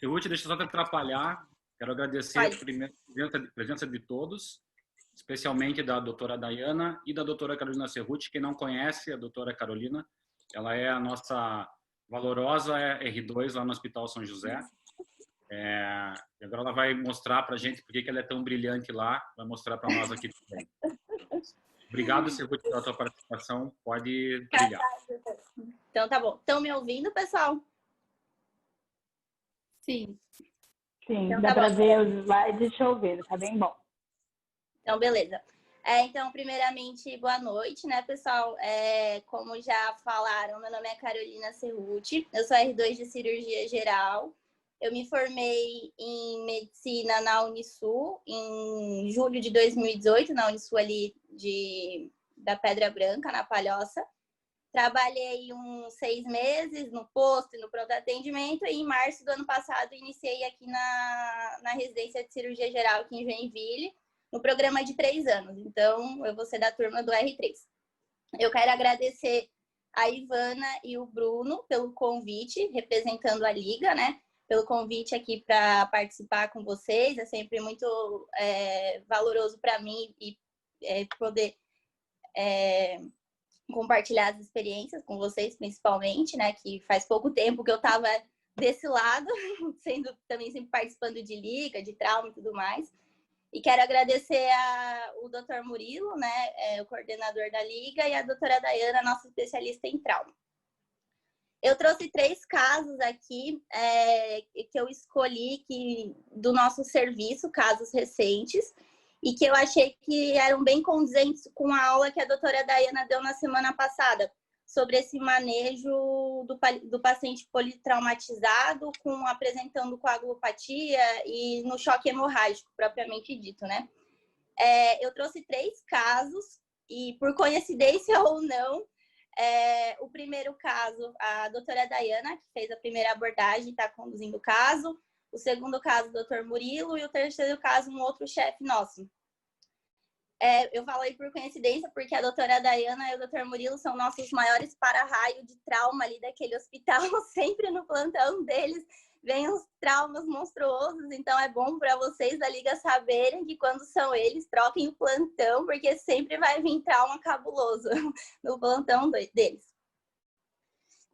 Ruth, deixa eu só te atrapalhar. Quero agradecer primeiro a presença de todos, especialmente da doutora Dayana e da doutora Carolina Cerruti. Quem não conhece a doutora Carolina, ela é a nossa valorosa R2 lá no Hospital São José. E agora ela vai mostrar para a gente por que ela é tão brilhante lá, vai mostrar para nós aqui também. Obrigado, Cerruti, pela tua participação. Pode brilhar. Então tá bom. Estão me ouvindo, pessoal? Sim. Sim, então, dá para ver os slides, deixa eu ver, tá bem bom. Então, beleza. Então, primeiramente, boa noite, né, pessoal? Como já falaram, meu nome é Carolina Cerruti, eu sou R2 de Cirurgia Geral. Eu me formei em Medicina na Unisul em julho de 2018, na Unisul ali da Pedra Branca, na Palhoça. Trabalhei uns 6 meses no posto e no pronto atendimento e em março do ano passado iniciei aqui na residência de cirurgia geral aqui em Joinville, no programa de 3 anos. Então, eu vou ser da turma do R3. Eu quero agradecer a Ivana e o Bruno pelo convite, representando a Liga, né? Pelo convite aqui para participar com vocês. É sempre muito valoroso para mim e poder compartilhar as experiências com vocês, principalmente, né? Que faz pouco tempo que eu estava desse lado, sendo também sempre participando de liga, de trauma e tudo mais. E quero agradecer o Dr. Murilo, né? O coordenador da liga, e a doutora Dayana, nossa especialista em trauma. Eu trouxe 3 casos aqui que eu escolhi do nosso serviço, casos recentes, e que eu achei que eram bem condizentes com a aula que a doutora Dayana deu na semana passada, sobre esse manejo do paciente politraumatizado, apresentando coagulopatia e no choque hemorrágico, propriamente dito, né? Eu trouxe 3 casos, e por coincidência ou não, o primeiro caso, a doutora Dayana, que fez a primeira abordagem, está conduzindo o caso. O segundo caso, o doutor Murilo. E o terceiro caso, um outro chefe nosso. Eu falei por coincidência, porque a doutora Dayana e o doutor Murilo são nossos maiores para-raio de trauma ali daquele hospital. Sempre no plantão deles vem uns traumas monstruosos. Então, é bom para vocês da Liga saberem que quando são eles, troquem o plantão, porque sempre vai vir trauma cabuloso no plantão deles.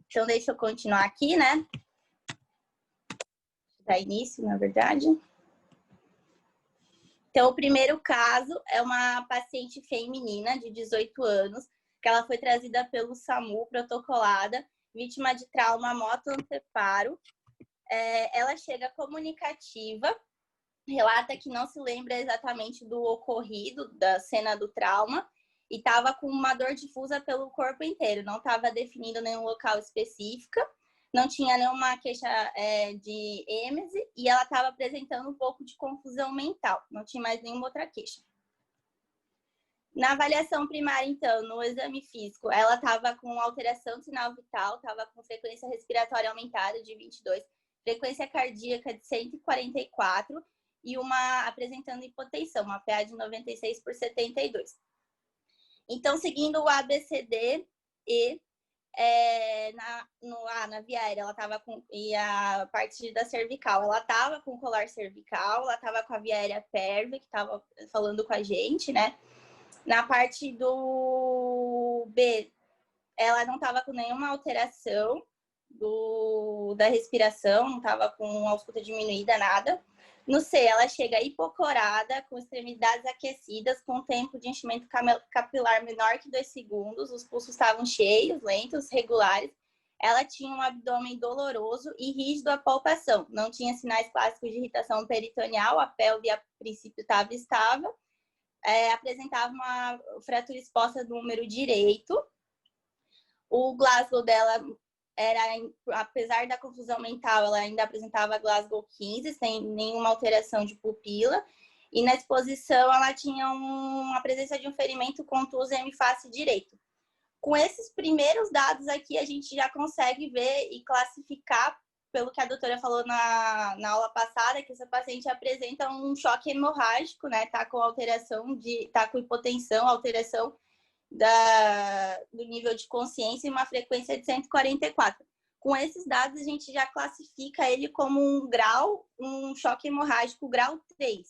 Então, deixa eu continuar aqui, né? Dar início, na verdade. Então, o primeiro caso é uma paciente feminina de 18 anos, que ela foi trazida pelo SAMU, protocolada, vítima de trauma moto-anteparo. Ela chega comunicativa, relata que não se lembra exatamente do ocorrido, da cena do trauma, e estava com uma dor difusa pelo corpo inteiro, não estava definindo nenhum local específico, não tinha nenhuma queixa de êmese, e ela estava apresentando um pouco de confusão mental, não tinha mais nenhuma outra queixa. Na avaliação primária, então, no exame físico, ela estava com alteração do sinal vital, estava com frequência respiratória aumentada de 22, frequência cardíaca de 144 e apresentando hipotensão, uma PA de 96/72. Então, seguindo o ABCD e na via aérea, ela estava e a parte da cervical, ela estava com colar cervical, ela estava com a via aérea PERV, que estava falando com a gente, né? Na parte do B, ela não estava com nenhuma alteração da respiração, não estava com ausculta diminuída, nada. No C, ela chega hipocorada, com extremidades aquecidas, com tempo de enchimento capilar menor que 2 segundos, os pulsos estavam cheios, lentos, regulares. Ela tinha um abdômen doloroso e rígido à palpação, não tinha sinais clássicos de irritação peritoneal, a pelve a princípio estava estável, apresentava uma fratura exposta do úmero direito. O Glasgow dela apesar da confusão mental, ela ainda apresentava Glasgow 15, sem nenhuma alteração de pupila. E na exposição, ela tinha a presença de um ferimento contuso em face direito. Com esses primeiros dados aqui, a gente já consegue ver e classificar, pelo que a doutora falou na aula passada, que essa paciente apresenta um choque hemorrágico, né? Tá com alteração tá com hipotensão, alteração do nível de consciência e uma frequência de 144. Com esses dados, a gente já classifica ele como um choque hemorrágico grau 3.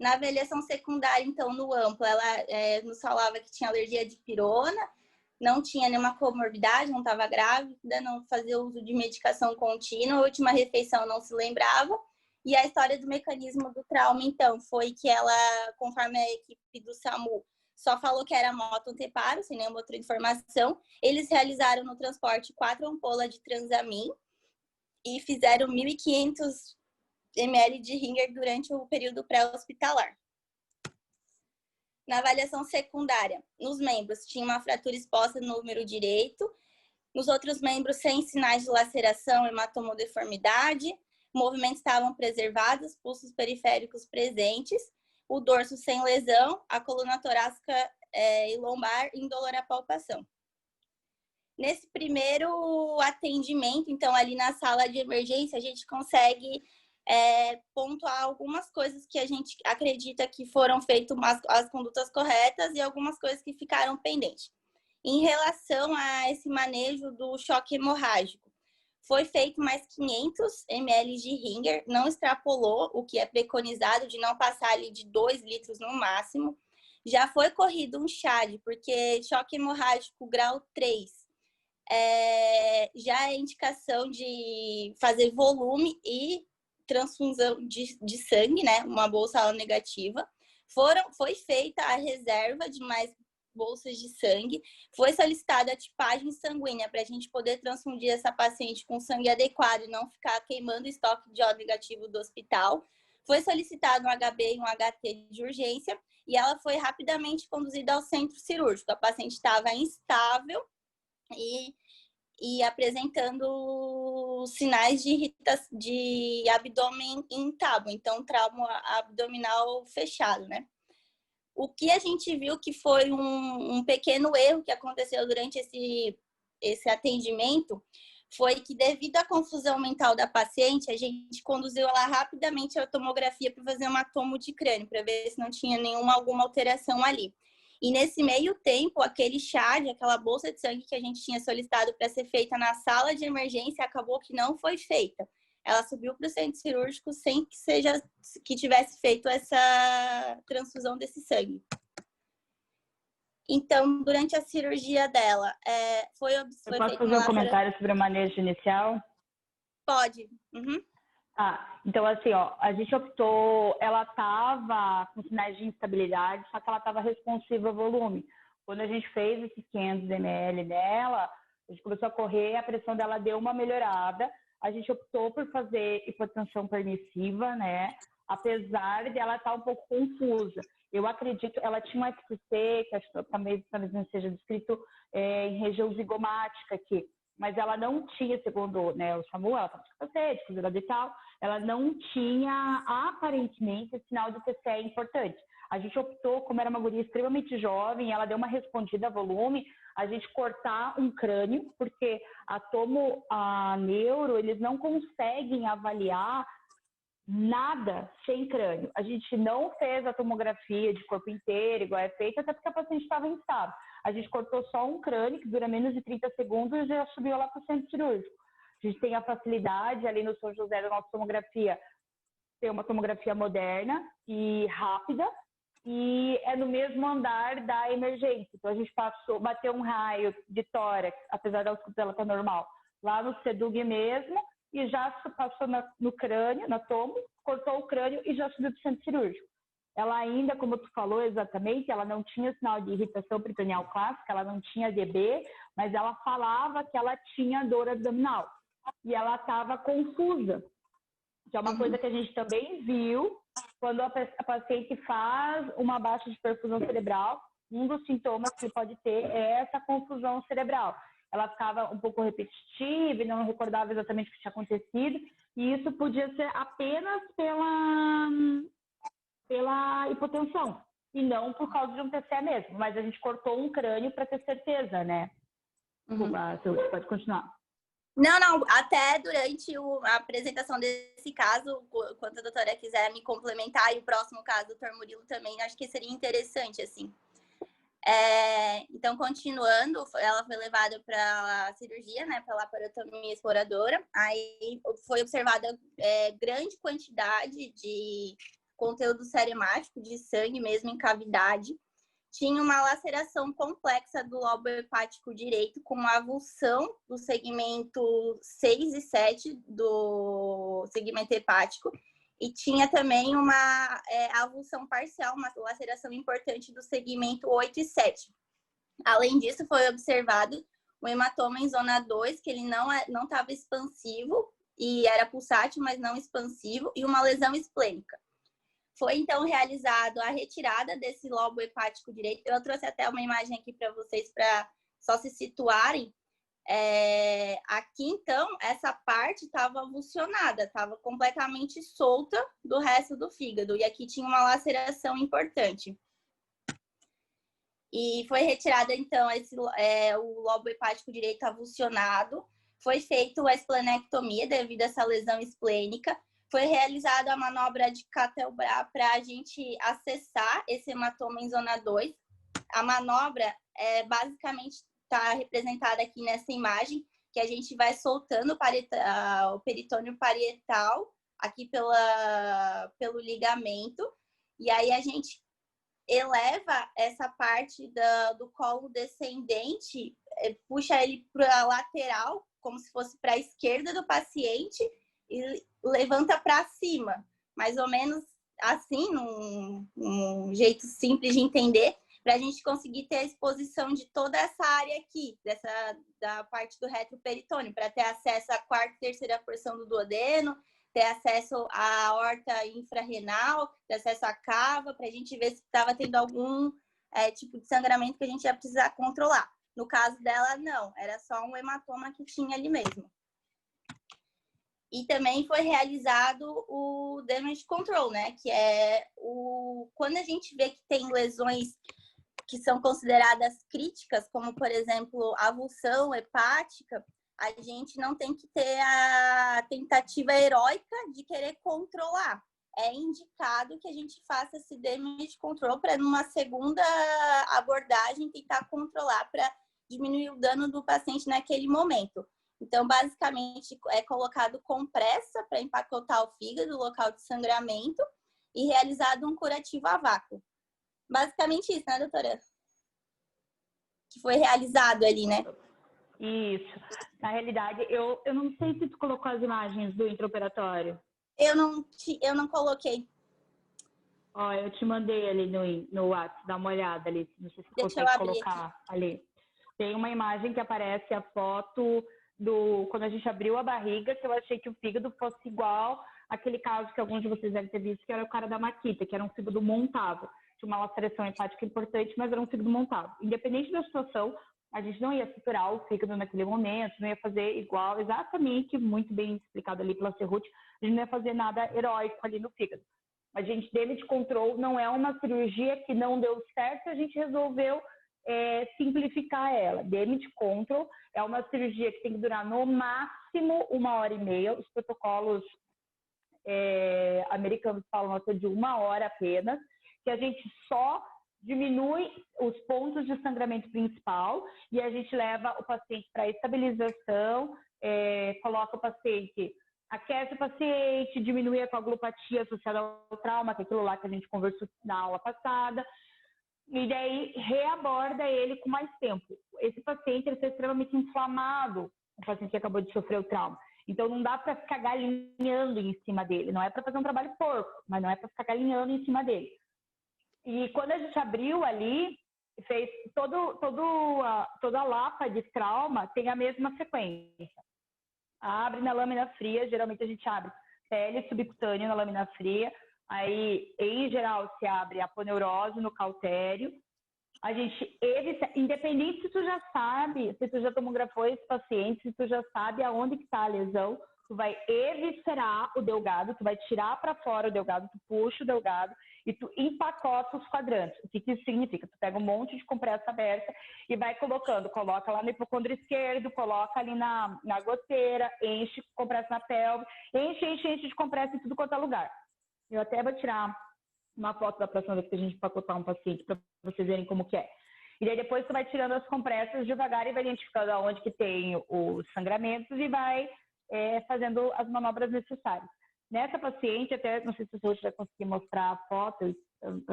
Na avaliação secundária, então, no amplo, ela nos falava que tinha alergia de pirona, não tinha nenhuma comorbidade, não estava grávida, não fazia uso de medicação contínua, a última refeição não se lembrava. E a história do mecanismo do trauma, então, foi que ela, conforme a equipe do SAMU, só falou que era moto anteparo, sem nenhuma outra informação. Eles realizaram no transporte 4 ampolas de Transamin e fizeram 1.500 ml de Ringer durante o período pré-hospitalar. Na avaliação secundária, nos membros, tinha uma fratura exposta no número direito, nos outros membros, sem sinais de laceração, hematomodeformidade, movimentos estavam preservados, pulsos periféricos presentes, o dorso sem lesão, a coluna torácica e lombar indolor à palpação. Nesse primeiro atendimento, então, ali na sala de emergência, a gente consegue pontuar algumas coisas que a gente acredita que foram feitas as condutas corretas e algumas coisas que ficaram pendentes. Em relação a esse manejo do choque hemorrágico, foi feito mais 500 ml de Ringer, não extrapolou o que é preconizado de não passar ali de 2 litros no máximo. Já foi corrido um CHAD, porque choque hemorrágico grau 3 já é indicação de fazer volume e transfusão de sangue, né? Uma bolsa negativa. Foi feita a reserva de mais bolsas de sangue, foi solicitada a tipagem sanguínea para a gente poder transfundir essa paciente com sangue adequado e não ficar queimando o estoque de O negativo do hospital. Foi solicitado um HB e um HT de urgência e ela foi rapidamente conduzida ao centro cirúrgico. A paciente estava instável e apresentando sinais de abdômen em tábua, então trauma abdominal fechado, né? O que a gente viu que foi um pequeno erro que aconteceu durante esse atendimento foi que, devido à confusão mental da paciente, a gente conduziu ela rapidamente à tomografia para fazer uma tomo de crânio, para ver se não tinha alguma alteração ali. E nesse meio tempo, aquele CHAD, aquela bolsa de sangue que a gente tinha solicitado para ser feita na sala de emergência, acabou que não foi feita. Ela subiu para o centro cirúrgico sem que tivesse feito essa transfusão desse sangue. Então, durante a cirurgia dela, foi Eu posso fazer um comentário sobre o manejo inicial? Pode. Uhum. Então, assim, ó, a gente optou, ela estava com sinais de instabilidade, só que ela estava responsiva ao volume. Quando a gente fez esses 500 ml nela, a gente começou a correr, a pressão dela deu uma melhorada. A gente optou por fazer hipotensão permissiva, né? Apesar de ela estar um pouco confusa. Eu acredito, ela tinha um FCC, que acho que talvez não seja descrito em região zigomática aqui, mas ela não tinha, segundo, né, o SAMU, ela estava com FCC, e tal, ela não tinha aparentemente sinal de TCE importante. A gente optou, como era uma guria extremamente jovem, ela deu uma respondida a volume, a gente cortar um crânio, porque a neuro, eles não conseguem avaliar nada sem crânio. A gente não fez a tomografia de corpo inteiro, igual é feita, até porque a paciente estava instável. A gente cortou só um crânio, que dura menos de 30 segundos, e já subiu lá para o centro cirúrgico. A gente tem a facilidade, ali no São José, da nossa tomografia, ter uma tomografia moderna e rápida, e é no mesmo andar da emergência. Então, a gente bateu um raio de tórax, apesar da ausculta dela estar normal, lá no CEDUG mesmo, e já passou no crânio, na tomo, cortou o crânio e já subiu para o centro cirúrgico. Ela ainda, como tu falou exatamente, ela não tinha sinal de irritação peritoneal clássica, ela não tinha DB, mas ela falava que ela tinha dor abdominal. E ela estava confusa, que é uma coisa que a gente também viu quando a paciente faz uma baixa de perfusão cerebral. Um dos sintomas que pode ter é essa confusão cerebral. Ela ficava um pouco repetitiva e não recordava exatamente o que tinha acontecido. E isso podia ser apenas pela hipotensão e não por causa de um TCE mesmo. Mas a gente cortou um crânio para ter certeza, né? Você pode continuar. Não, até durante a apresentação desse caso, quando a doutora quiser me complementar, e o próximo caso, doutor Murilo, também, acho que seria interessante, assim. Então, continuando, ela foi levada para a cirurgia, né, para laparotomia exploradora. Aí foi observada grande quantidade de conteúdo seremático, de sangue mesmo em cavidade. Tinha uma laceração complexa do lobo hepático direito, com uma avulsão do segmento 6 e 7 do segmento hepático. E tinha também uma avulsão parcial, uma laceração importante do segmento 8 e 7. Além disso, foi observado um hematoma em zona 2, que ele não estava expansivo, e era pulsátil, mas não expansivo, e uma lesão esplênica. Foi, então, realizado a retirada desse lobo hepático direito. Eu trouxe até uma imagem aqui para vocês, para só se situarem. Aqui, então, essa parte estava avulsionada, estava completamente solta do resto do fígado. E aqui tinha uma laceração importante. E foi retirada, então, o lobo hepático direito avulsionado. Foi feita a esplenectomia devido a essa lesão esplênica. Foi realizada a manobra de Catelbras para a gente acessar esse hematoma em zona 2. A manobra basicamente está representada aqui nessa imagem, que a gente vai soltando o peritônio parietal aqui pelo ligamento. E aí a gente eleva essa parte do colo descendente, puxa ele para a lateral, como se fosse para a esquerda do paciente, e levanta para cima, mais ou menos assim, num jeito simples de entender, para a gente conseguir ter a exposição de toda essa área aqui, da parte do retroperitônio, para ter acesso à quarta e terceira porção do duodeno, ter acesso à aorta infrarrenal, ter acesso à cava, para a gente ver se estava tendo algum tipo de sangramento que a gente ia precisar controlar. No caso dela, não, era só um hematoma que tinha ali mesmo. E também foi realizado o damage control, né? Que é quando a gente vê que tem lesões que são consideradas críticas, como, por exemplo, avulsão hepática, a gente não tem que ter a tentativa heróica de querer controlar. É indicado que a gente faça esse damage control para, numa segunda abordagem, tentar controlar para diminuir o dano do paciente naquele momento. Então, basicamente, é colocado compressa para empacotar o fígado, o local de sangramento, e realizado um curativo a vácuo. Basicamente isso, né, doutora? Que foi realizado ali, né? Isso. Na realidade, eu não sei se tu colocou as imagens do intraoperatório. Eu não coloquei. Ó, eu te mandei ali no WhatsApp, dá uma olhada ali, não sei se você consegue colocar aqui. Ali. Tem uma imagem que aparece a foto quando a gente abriu a barriga, que eu achei que o fígado fosse igual àquele caso que alguns de vocês devem ter visto, que era o cara da Makita, que era um fígado montável. Tinha uma laceração hepática importante, mas era um fígado montável. Independente da situação, a gente não ia suturar o fígado naquele momento, não ia fazer igual, exatamente, muito bem explicado ali pela Cerruti, a gente não ia fazer nada heróico ali no fígado. A gente, damage control não é uma cirurgia que não deu certo, a gente resolveu simplificar ela. Damage control é uma cirurgia que tem que durar no máximo 1h30. Os protocolos americanos falam até de 1 hora apenas, que a gente só diminui os pontos de sangramento principal e a gente leva o paciente para estabilização, coloca o paciente, aquece o paciente, diminui a coagulopatia associada ao trauma, que é aquilo lá que a gente conversou na aula passada, e daí reaborda ele com mais tempo. Esse paciente ele está extremamente inflamado, o paciente que acabou de sofrer o trauma. Então, não dá para ficar galinhando em cima dele. Não é para fazer um trabalho porco, mas não é para ficar galinhando em cima dele. E quando a gente abriu ali, fez toda a lapa de trauma, tem a mesma sequência. Abre na lâmina fria, geralmente a gente abre pele subcutânea na lâmina fria. Aí, em geral, se abre a aponeurose no cautério. A gente evita, independente se tu já sabe, se tu já tomografou esse paciente, se tu já sabe aonde que está a lesão, tu vai eviscerar o delgado, tu vai tirar para fora o delgado, tu puxa o delgado e tu empacota os quadrantes. O que isso significa? Tu pega um monte de compressa aberta e vai colocando, coloca lá no hipocôndrio esquerdo, coloca ali na goteira, enche compressa na pelve, enche de compressa em tudo quanto é lugar. Eu até vou tirar uma foto da próxima vez que a gente empacotar um paciente para vocês verem como que é. E daí depois tu vai tirando as compressas devagar e vai identificando aonde que tem os sangramentos e vai fazendo as manobras necessárias. Nessa paciente, até não sei se você vai conseguir mostrar a foto, eu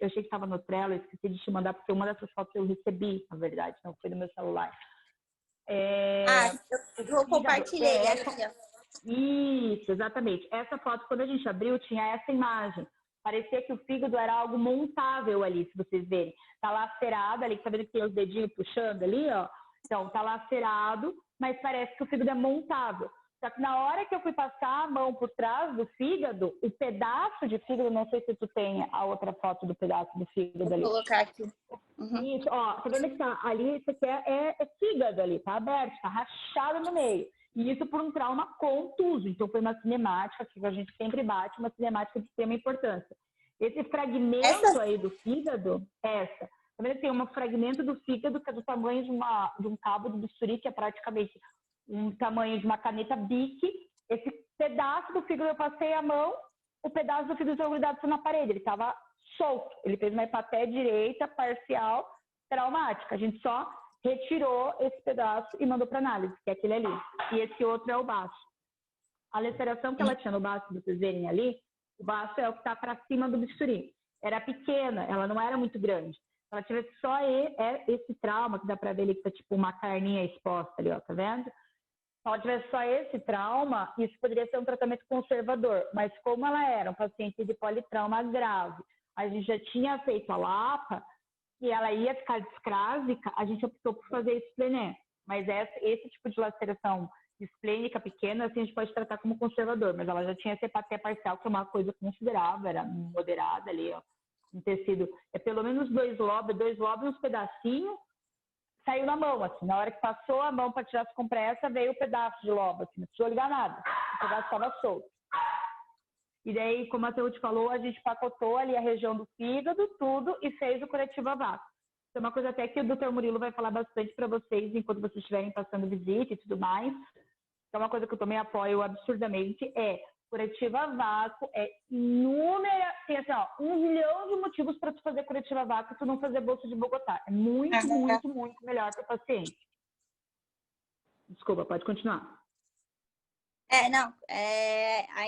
achei que estava no Trello, esqueci de te mandar, porque uma dessas fotos eu recebi, na verdade, não foi no meu celular. Eu compartilhei aqui, ó. Isso, exatamente. Essa foto, quando a gente abriu, tinha essa imagem. Parecia que o fígado era algo montável ali, se vocês verem. Tá lacerado ali, tá vendo que tem os dedinhos puxando ali, ó? Então, tá lacerado, mas parece que o fígado é montável. Só que na hora que eu fui passar a mão por trás do fígado, o pedaço de fígado, não sei se tu tem a outra foto do pedaço do fígado ali. Vou colocar aqui. Uhum. Isso, ó, tá vendo que tá ali, isso aqui é fígado ali, tá aberto, tá rachado no meio. E isso por um trauma contuso. Então, foi uma cinemática, que a gente sempre bate, uma cinemática de extrema importância. Esse fragmento aí do fígado, tá vendo que tem um fragmento do fígado que é do tamanho de um cabo de bisturi, que é praticamente um tamanho de uma caneta Bic. Esse pedaço do fígado eu passei a mão, o pedaço do fígado estava grudado na parede, ele estava solto. Ele fez uma hepaté direita parcial traumática. A gente só retirou esse pedaço e mandou para análise, que é aquele ali. E esse outro é o baço. A laceração que ela tinha no baço, vocês verem ali, o baço é o que está para cima do bisturi. Era pequena, ela não era muito grande. Se ela tivesse só esse trauma, que dá para ver ali que tá tipo uma carninha exposta ali, ó, tá vendo? Se ela tivesse só esse trauma, isso poderia ser um tratamento conservador. Mas como ela era um paciente de politrauma grave, a gente já tinha feito a lapa e ela ia ficar discrásica, a gente optou por fazer esplené. Mas esse tipo de laceração esplênica pequena, assim, a gente pode tratar como conservador. Mas ela já tinha essa hepatia parcial, que é uma coisa considerável, era moderada ali, ó. Um tecido, pelo menos 2 lobos, uns pedacinhos, saiu na mão, assim. Na hora que passou a mão para tirar as compressas, veio o pedaço de lobo, assim, não precisou ligar nada. O pedaço estava solto. E daí, como a Teute falou, a gente pacotou ali a região do fígado, tudo, e fez o curativo a vácuo. Isso é uma coisa até que o Dr. Murilo vai falar bastante para vocês enquanto vocês estiverem passando visita e tudo mais. Então, uma coisa que eu também apoio absurdamente é curativo a vácuo, tem assim, ó, 1 milhão de motivos para tu fazer curativo a vácuo e tu não fazer bolsa de Bogotá. É muito, muito, muito melhor para o paciente. Desculpa, pode continuar.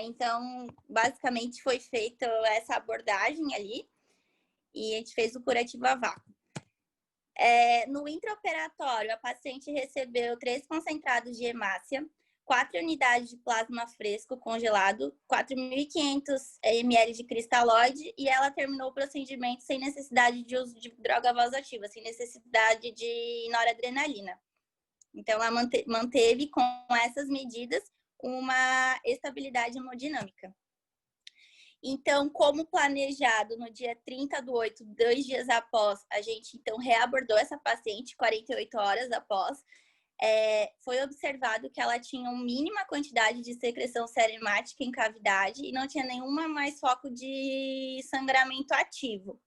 Então, basicamente foi feita essa abordagem ali e a gente fez o curativo a vácuo. No intraoperatório, a paciente recebeu 3 concentrados de hemácia, 4 unidades de plasma fresco congelado, 4.500 ml de cristalóide e ela terminou o procedimento sem necessidade de uso de droga vasoativa, sem necessidade de noradrenalina. Então, ela manteve com essas medidas uma estabilidade hemodinâmica. Então, como planejado, no dia 30/8, 2 dias após, a gente então reabordou essa paciente, 48 horas após. Foi observado que ela tinha uma mínima quantidade de secreção seremática em cavidade e não tinha nenhuma mais foco de sangramento ativo.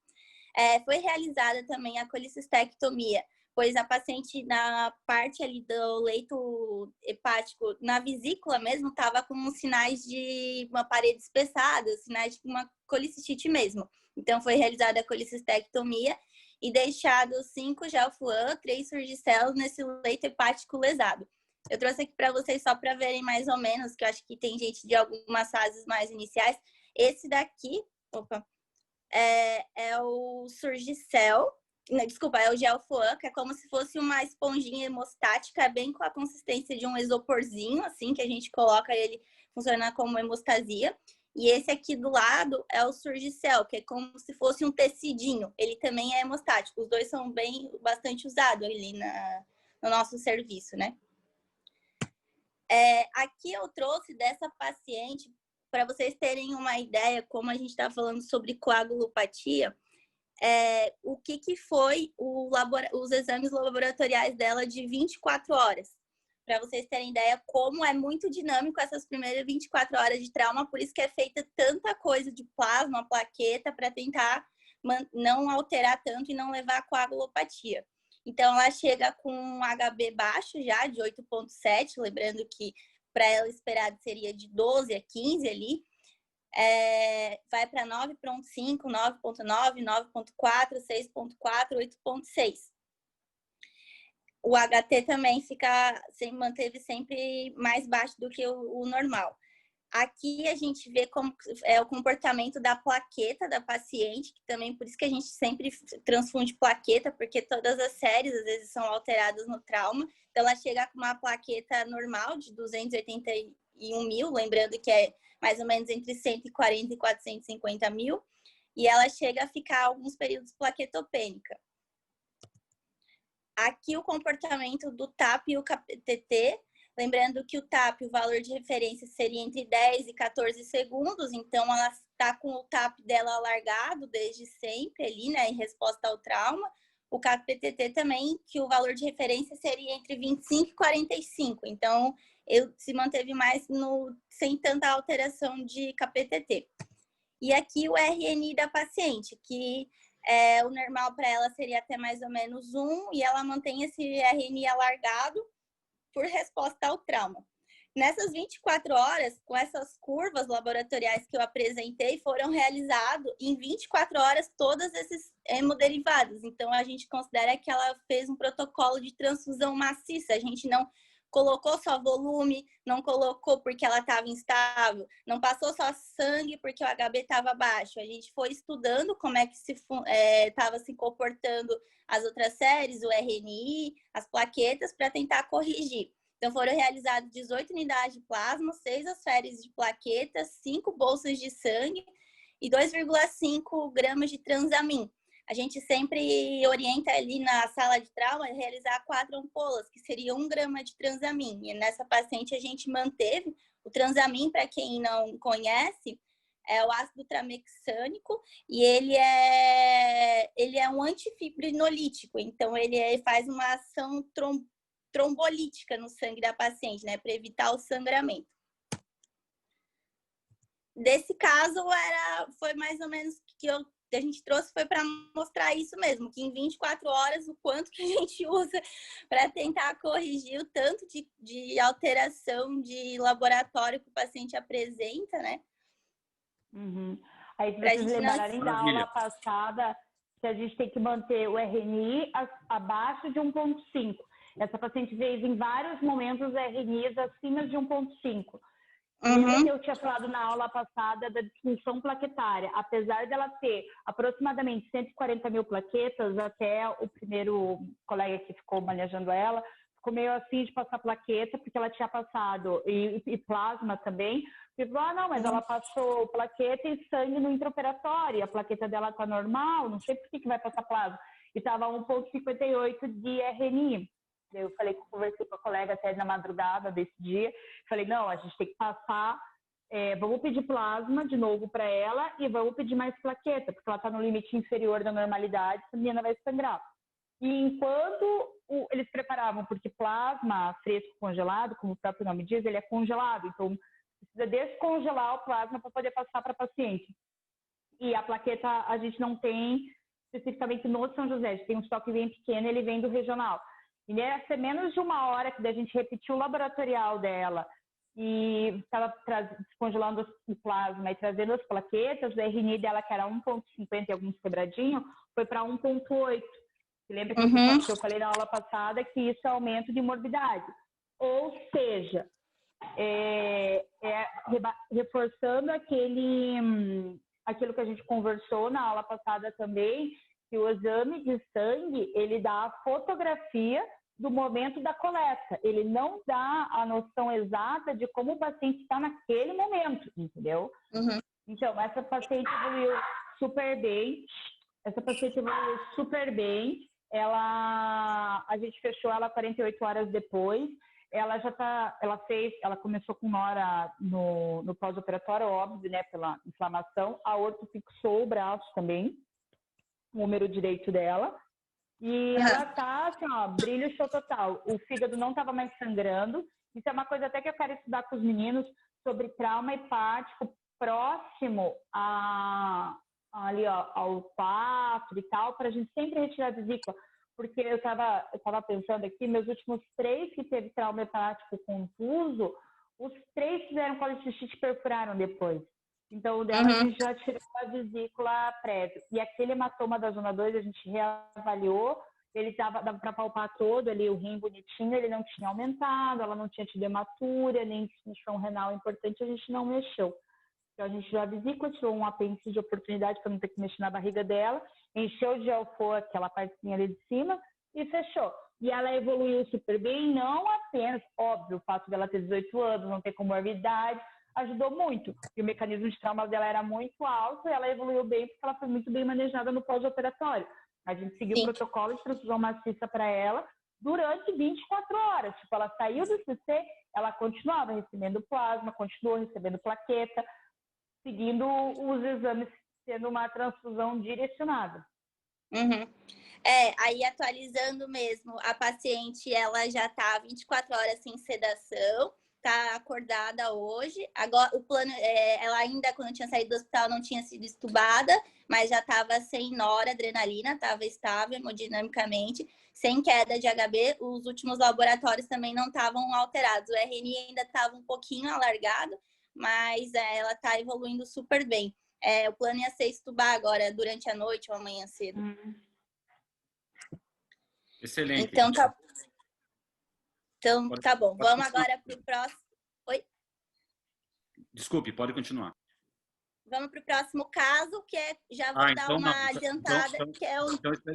Foi realizada também a colicistectomia, pois a paciente na parte ali do leito hepático, na vesícula mesmo, estava com sinais de uma parede espessada, sinais de uma colicistite mesmo. Então, foi realizada a colicistectomia e deixado 5 gelfuan, 3 surgicelos nesse leito hepático lesado. Eu trouxe aqui para vocês só para verem mais ou menos, que eu acho que tem gente de algumas fases mais iniciais. Esse daqui, é o surgicel, desculpa, é o gelfuan, que é como se fosse uma esponjinha hemostática, bem com a consistência de um isoporzinho, assim, que a gente coloca ele funcionar como hemostasia. E esse aqui do lado é o surgicel, que é como se fosse um tecidinho. Ele também é hemostático. Os dois são bastante usados ali no nosso serviço, né? Aqui eu trouxe dessa paciente, para vocês terem uma ideia, como a gente está falando sobre coagulopatia, o que foi os exames laboratoriais dela de 24 horas. Para vocês terem ideia como é muito dinâmico essas primeiras 24 horas de trauma, por isso que é feita tanta coisa de plasma, plaqueta, para tentar não alterar tanto e não levar a coagulopatia. Então, ela chega com um HB baixo já, de 8,7, lembrando que para ela esperado seria de 12 a 15 ali. Vai para 9,5, 9,9, 9,4, 6,4, 8,6. o HT também manteve sempre mais baixo do que o normal. Aqui a gente vê como é o comportamento da plaqueta da paciente, que também por isso que a gente sempre transfunde plaqueta, porque todas as séries às vezes são alteradas no trauma. Então ela chega com uma plaqueta normal de 281 mil, lembrando que é mais ou menos entre 140 e 450 mil, e ela chega a ficar alguns períodos plaquetopênica. Aqui o comportamento do TAP e o KPTT, lembrando que o TAP, o valor de referência seria entre 10 e 14 segundos, então ela está com o TAP dela alargado desde sempre ali, né, em resposta ao trauma. O KPTT também, que o valor de referência seria entre 25 e 45, então se manteve mais sem tanta alteração de KPTT. E aqui o RNI da paciente, que o normal para ela seria até mais ou menos 1, e ela mantém esse RNI alargado por resposta ao trauma. Nessas 24 horas, com essas curvas laboratoriais que eu apresentei, foram realizados em 24 horas todos esses hemoderivados. Então, a gente considera que ela fez um protocolo de transfusão maciça. A gente não colocou só volume, não colocou porque ela estava instável, não passou só sangue porque o HB estava baixo. A gente foi estudando como é que estava se comportando as outras séries, o RNI, as plaquetas, para tentar corrigir. Então, foram realizadas 18 unidades de plasma, 6 asféres de plaquetas, 5 bolsas de sangue e 2,5 gramas de transamin. A gente sempre orienta ali na sala de trauma a realizar 4 ampolas, que seria 1 grama de transamin. E nessa paciente a gente manteve o transamin, para quem não conhece, é o ácido tramexânico, e ele é um antifibrinolítico, então ele faz uma ação trombolítica no sangue da paciente, né, para evitar o sangramento. Desse caso, foi mais ou menos que a gente trouxe, foi para mostrar isso mesmo, que em 24 horas, o quanto que a gente usa para tentar corrigir o tanto de alteração de laboratório que o paciente apresenta, né? Uhum. Aí, se vocês lembrarem da aula passada, que a gente tem que manter o RNI abaixo de 1,5. Essa paciente fez em vários momentos RNIs acima de 1,5. Uhum. Eu tinha falado na aula passada da disfunção plaquetária. Apesar dela ter aproximadamente 140 mil plaquetas, até o primeiro colega que ficou manejando ela, ficou meio assim de passar plaqueta, porque ela tinha passado, e plasma também. E falou, não, mas ela passou plaqueta e sangue no intraoperatório, a plaqueta dela está normal, não sei por que vai passar plasma. E estava 1,58 de RNI. Eu conversei com a colega até na madrugada desse dia, falei, não, a gente tem que passar, vamos pedir plasma de novo para ela e vamos pedir mais plaqueta, porque ela está no limite inferior da normalidade, essa menina vai sangrar. E enquanto eles preparavam, porque plasma fresco congelado, como o próprio nome diz, ele é congelado, então precisa descongelar o plasma para poder passar para a paciente. E a plaqueta a gente não tem especificamente no São José, a gente tem um estoque bem pequeno, ele vem do regional. E ia ser menos de 1 hora que a gente repetiu o laboratorial dela e estava descongelando o plasma e trazendo as plaquetas, o RNI dela, que era 1,50 e alguns quebradinhos, foi para 1,8. Lembra que eu falei na aula passada que isso é aumento de morbidade. Ou seja, reforçando aquilo que a gente conversou na aula passada também, que o exame de sangue, ele dá a fotografia do momento da coleta. Ele não dá a noção exata de como o paciente está naquele momento, entendeu? Uhum. Então, essa paciente evoluiu super bem. A gente fechou ela 48 horas depois. Ela começou com 1 hora no pós-operatório, óbvio, né, pela inflamação. A orto fixou o braço também, o número direito dela. E ela tá, assim, ó, brilho show total. O fígado não estava mais sangrando. Isso é uma coisa até que eu quero estudar com os meninos sobre trauma hepático próximo ali, ó, ao 4 e tal, para a gente sempre retirar a vesícula. Porque eu tava pensando aqui, meus últimos 3 que teve trauma hepático confuso, os 3 fizeram colecistite e perfuraram depois. Então, o dela a gente já tirou a vesícula prévia. E aquele hematoma da zona 2 a gente reavaliou dava para palpar todo ali o rim bonitinho, ele não tinha aumentado, ela não tinha tido hematura, nem disfunção renal importante, a gente não mexeu. Então, a gente tirou a vesícula, tirou um apêndice de oportunidade para não ter que mexer na barriga dela, encheu de gelfor, aquela partezinha ali de cima, e fechou. E ela evoluiu super bem, não apenas, óbvio, o fato dela ter 18 anos, não ter comorbidade, ajudou muito. E o mecanismo de trauma dela era muito alto, e ela evoluiu bem porque ela foi muito bem manejada no pós-operatório. A gente seguiu o protocolo de transfusão maciça para ela durante 24 horas. Tipo, ela saiu do CC, ela continuava recebendo plasma, continuou recebendo plaqueta, seguindo os exames, sendo uma transfusão direcionada. Uhum. Aí atualizando mesmo, a paciente, ela já tá 24 horas sem sedação, tá acordada hoje. Agora, o plano, ela ainda, quando tinha saído do hospital, não tinha sido estubada, mas já estava sem noradrenalina, estava estável hemodinamicamente, sem queda de HB. Os últimos laboratórios também não estavam alterados. O RNI ainda estava um pouquinho alargado, mas ela está evoluindo super bem. O plano ia ser estubar agora durante a noite ou amanhã cedo. Excelente. Então tá bom. Vamos agora para o próximo. Oi? Desculpe, pode continuar. Vamos para o próximo caso, que já vou dar uma adiantada.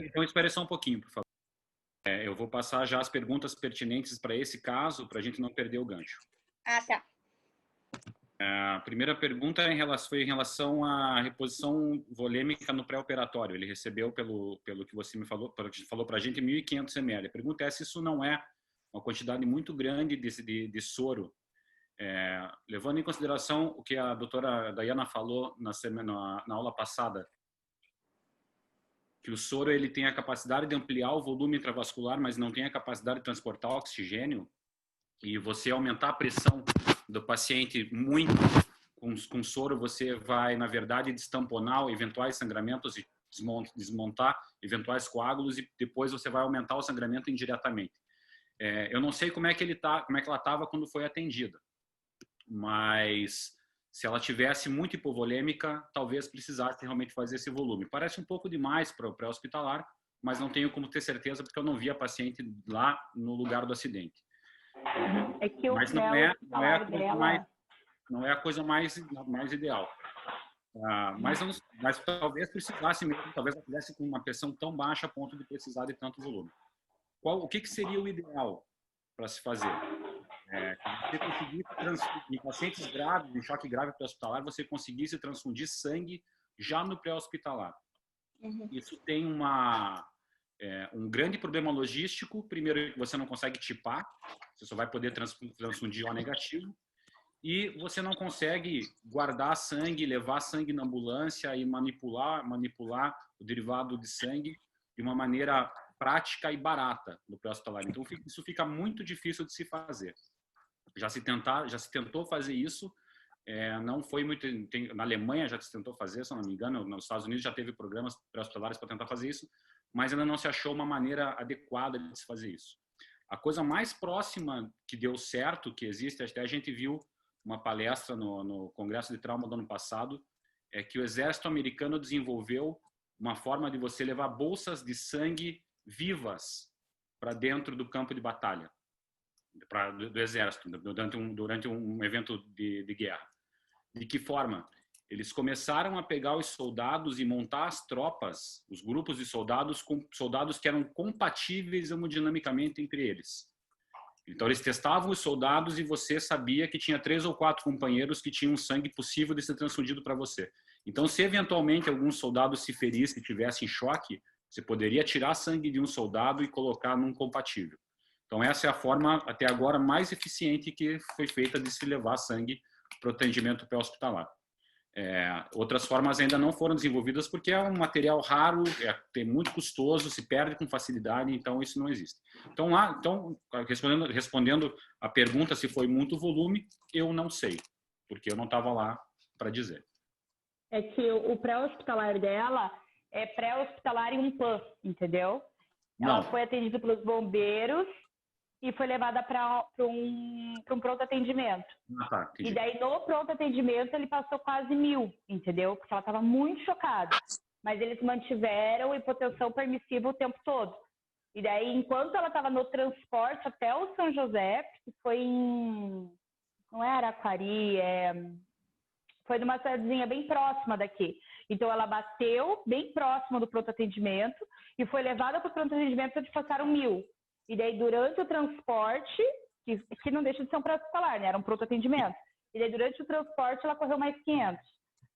Então espere só um pouquinho, por favor. Eu vou passar já as perguntas pertinentes para esse caso, para a gente não perder o gancho. Ah, tá. A primeira pergunta foi em relação à reposição volêmica no pré-operatório. Ele recebeu, pelo que você me falou para a gente, 1.500 ml. A pergunta é se isso não é uma quantidade muito grande de soro, levando em consideração o que a doutora Dayana falou na aula passada, que o soro ele tem a capacidade de ampliar o volume intravascular, mas não tem a capacidade de transportar oxigênio, e você aumentar a pressão do paciente muito com soro, você vai, na verdade, destamponar eventuais sangramentos e desmontar eventuais coágulos, e depois você vai aumentar o sangramento indiretamente. Eu não sei como é que ela estava quando foi atendida, mas se ela tivesse muito hipovolêmica, talvez precisasse realmente fazer esse volume. Parece um pouco demais para o pré-hospitalar, mas não tenho como ter certeza porque eu não vi a paciente lá no lugar do acidente. Mas não é a coisa mais ideal. Mas talvez precisasse mesmo, talvez ela tivesse com uma pressão tão baixa a ponto de precisar de tanto volume. O que seria o ideal para se fazer? Você conseguir em pacientes graves, em choque grave pré-hospitalar, você conseguisse transfundir sangue já no pré-hospitalar. Uhum. Isso tem um grande problema logístico. Primeiro, você não consegue tipar, você só vai poder transfundir O negativo, e você não consegue guardar sangue, levar sangue na ambulância e manipular o derivado de sangue de uma maneira prática e barata no pré-hospitalar. Então, isso fica muito difícil de se fazer. Já se tentou fazer isso, não foi muito. Na Alemanha já se tentou fazer, se não me engano, nos Estados Unidos já teve programas pré-hospitalares para tentar fazer isso, mas ainda não se achou uma maneira adequada de se fazer isso. A coisa mais próxima que deu certo, que existe, até a gente viu uma palestra no Congresso de Trauma do ano passado, é que o Exército americano desenvolveu uma forma de você levar bolsas de sangue vivas para dentro do campo de batalha, do Exército, durante um evento de guerra. De que forma? Eles começaram a pegar os soldados e montar as tropas, os grupos de soldados, com soldados que eram compatíveis hemodinamicamente entre eles. Então, eles testavam os soldados e você sabia que tinha 3 ou 4 companheiros que tinham sangue possível de ser transfundido para você. Então, se eventualmente algum soldado se ferisse e tivesse em choque, você poderia tirar sangue de um soldado e colocar num compatível. Então, essa é a forma, até agora, mais eficiente que foi feita de se levar sangue para o atendimento pré-hospitalar. Outras formas ainda não foram desenvolvidas porque é um material raro, é muito custoso, se perde com facilidade, então isso não existe. Então, respondendo a pergunta se foi muito volume, eu não sei, porque eu não estava lá para dizer. É que o pré-hospitalar dela é pré-hospitalar em um PAN, entendeu? Ela foi atendida pelos bombeiros e foi levada para um pronto atendimento. Tá, e daí, no pronto atendimento, ele passou quase 1.000, entendeu? Porque ela estava muito chocada. Mas eles mantiveram hipotensão permissiva o tempo todo. E daí, enquanto ela estava no transporte até o São José, que foi em... não é Araquari, foi numa cidadezinha bem próxima daqui. Então, ela bateu bem próximo do pronto atendimento e foi levada para o pronto atendimento onde passaram 1.000. E daí, durante o transporte, que não deixa de ser um pré-hospitalar, né? Era um pronto atendimento. E daí, durante o transporte, ela correu mais 500.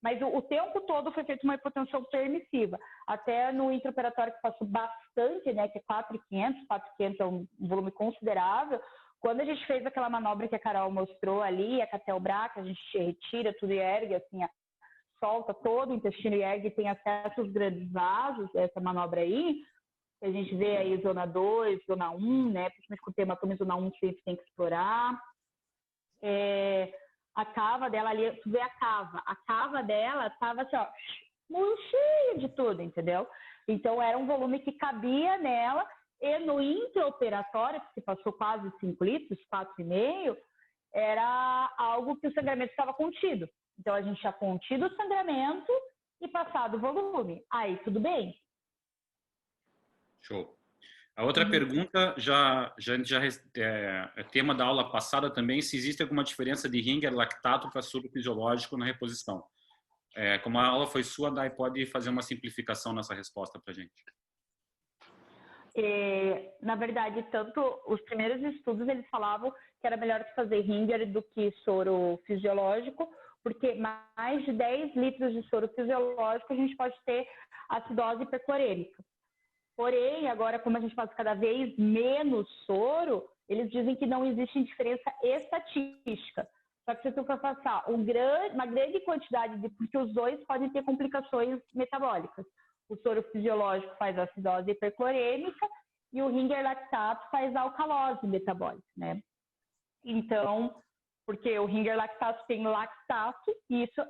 Mas o tempo todo foi feita uma hipotensão permissiva. Até no intraoperatório, que passou bastante, né? Que é 4.500. 4.500 é um volume considerável. Quando a gente fez aquela manobra que a Carol mostrou ali, a Catelbra, que a gente retira tudo e ergue, assim, solta todo o intestino e ergue, tem acesso aos grandes vasos, essa manobra aí, que a gente vê aí zona 2, zona 1, né? Principalmente com o hematoma zona 1, sempre tem que explorar. A cava dela ali, tu vê a cava dela tava assim, ó, muito cheia de tudo, entendeu? Então era um volume que cabia nela, e no intraoperatório, que se passou quase 5 litros, 4,5, era algo que o sangramento estava contido. Então a gente tinha contido o sangramento e passado o volume. Aí tudo bem. Show. A outra pergunta é tema da aula passada também, se existe alguma diferença de Ringer lactato para soro fisiológico na reposição. Como a aula foi sua, Dai, pode fazer uma simplificação nessa resposta para a gente. Na verdade, tanto os primeiros estudos, eles falavam que era melhor fazer Ringer do que soro fisiológico, porque mais de 10 litros de soro fisiológico a gente pode ter acidose hiperclorêmica. Porém, agora, como a gente faz cada vez menos soro, eles dizem que não existe diferença estatística. Só que se tu for passar uma grande quantidade porque os dois podem ter complicações metabólicas. O soro fisiológico faz acidose hiperclorêmica e o Ringer lactato faz alcalose metabólica, né? Então, porque o Ringer lactato tem lactato e isso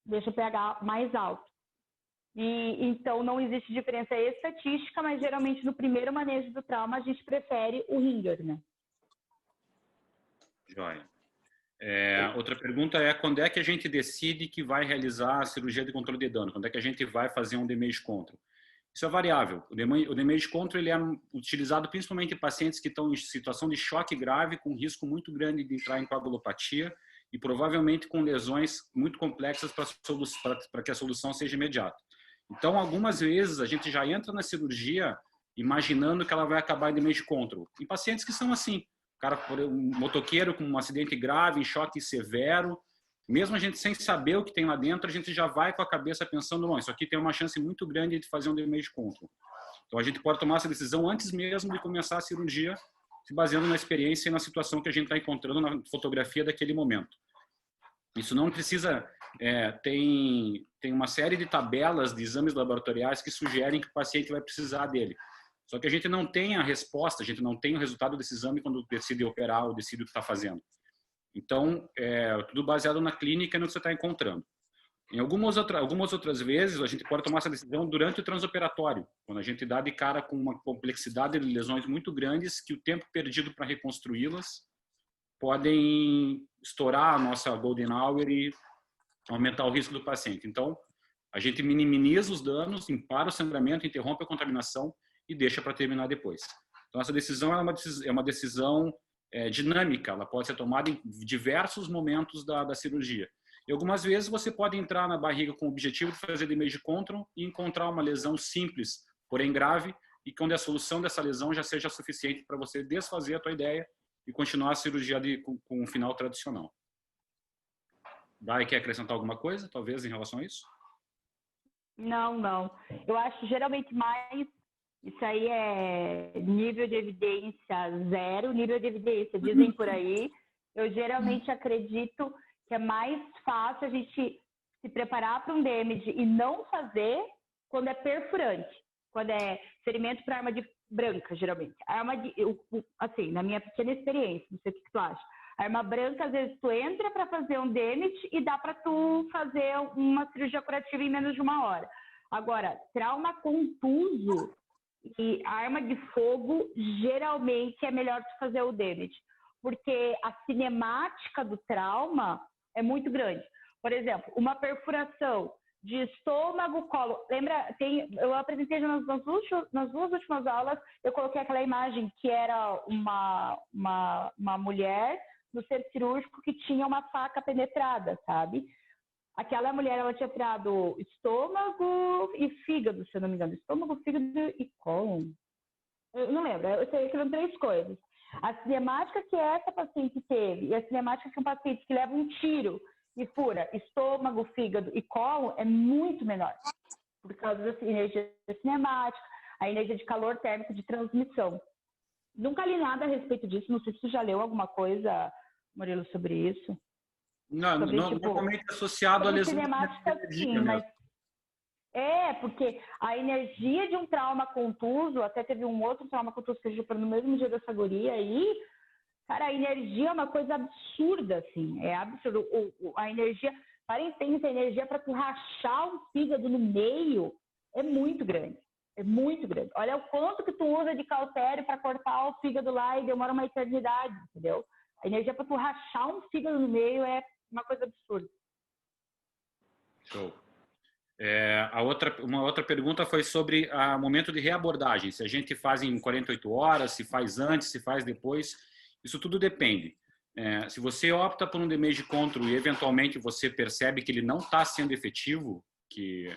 deixa o pH mais alto. E então não existe diferença estatística, mas geralmente no primeiro manejo do trauma a gente prefere o Ringer, né? Joia. Outra pergunta é quando é que a gente decide que vai realizar a cirurgia de controle de dano? Quando é que a gente vai fazer um damage control? Isso é variável. O damage control ele é utilizado principalmente em pacientes que estão em situação de choque grave, com risco muito grande de entrar em coagulopatia e provavelmente com lesões muito complexas para que a solução seja imediata. Então, algumas vezes a gente já entra na cirurgia imaginando que ela vai acabar em damage control. Em pacientes que são assim, um motoqueiro com um acidente grave, em choque severo, mesmo a gente sem saber o que tem lá dentro, a gente já vai com a cabeça pensando, não, isso aqui tem uma chance muito grande de fazer um damage control. Então, a gente pode tomar essa decisão antes mesmo de começar a cirurgia, se baseando na experiência e na situação que a gente está encontrando na fotografia daquele momento. Isso não precisa... tem uma série de tabelas de exames laboratoriais que sugerem que o paciente vai precisar dele. Só que a gente não tem a resposta, a gente não tem o resultado desse exame quando decide operar ou decide o que está fazendo. Então, tudo baseado na clínica e no que você está encontrando. Em algumas outras vezes, a gente pode tomar essa decisão durante o transoperatório, quando a gente dá de cara com uma complexidade de lesões muito grandes que o tempo perdido para reconstruí-las podem estourar a nossa golden hour e aumentar o risco do paciente. Então, a gente minimiza os danos, para o sangramento, interrompe a contaminação e deixa para terminar depois. Então, essa decisão é uma decisão dinâmica, ela pode ser tomada em diversos momentos da cirurgia. E algumas vezes você pode entrar na barriga com o objetivo de fazer damage control e encontrar uma lesão simples, porém grave, e quando a solução dessa lesão já seja suficiente para você desfazer a tua ideia e continuar a cirurgia com um final tradicional. Dai, quer acrescentar alguma coisa, talvez, em relação a isso? Não. Eu acho geralmente mais... Isso aí é nível de evidência 0, nível de evidência, dizem por aí. Eu geralmente acredito que é mais fácil a gente se preparar para um damage e não fazer quando é perfurante, quando é ferimento para arma de branca, geralmente. Assim, na minha pequena experiência, não sei o que tu acha. A arma branca, às vezes, tu entra para fazer um damage e dá para tu fazer uma cirurgia curativa em menos de 1 hora. Agora, trauma contuso e arma de fogo, geralmente é melhor tu fazer o damage, porque a cinemática do trauma é muito grande. Por exemplo, uma perfuração, de estômago, colo. Lembra, eu apresentei nas duas últimas aulas, eu coloquei aquela imagem que era uma mulher no centro cirúrgico que tinha uma faca penetrada, sabe? Aquela mulher, ela tinha tirado estômago e fígado, se eu não me engano. Estômago, fígado e cólon. Eu não lembro, eu sei que eram 3 coisas. A cinemática que essa paciente teve e a cinemática que um paciente que leva um tiro e fura estômago, fígado e colo é muito menor. Por causa da energia cinemática, a energia de calor térmico de transmissão. Nunca li nada a respeito disso, não sei se você já leu alguma coisa, Murilo, sobre isso. Não, sobre, normalmente associado à lesão cinemática, sim, mas porque a energia de um trauma contuso, até teve um outro trauma contuso que a gente no mesmo dia dessa guria aí, cara, a energia é uma coisa absurda, assim, é absurdo. A energia, para entender a energia para tu rachar o fígado no meio é muito grande. É muito grande. Olha o quanto que tu usa de cautério para cortar o fígado lá e demora uma eternidade, entendeu? A energia para tu rachar um fígado no meio é uma coisa absurda. Show. Uma outra pergunta foi sobre o momento de reabordagem. Se a gente faz em 48 horas, se faz antes, se faz depois. Isso tudo depende. Se você opta por um damage control e eventualmente você percebe que ele não está sendo efetivo, que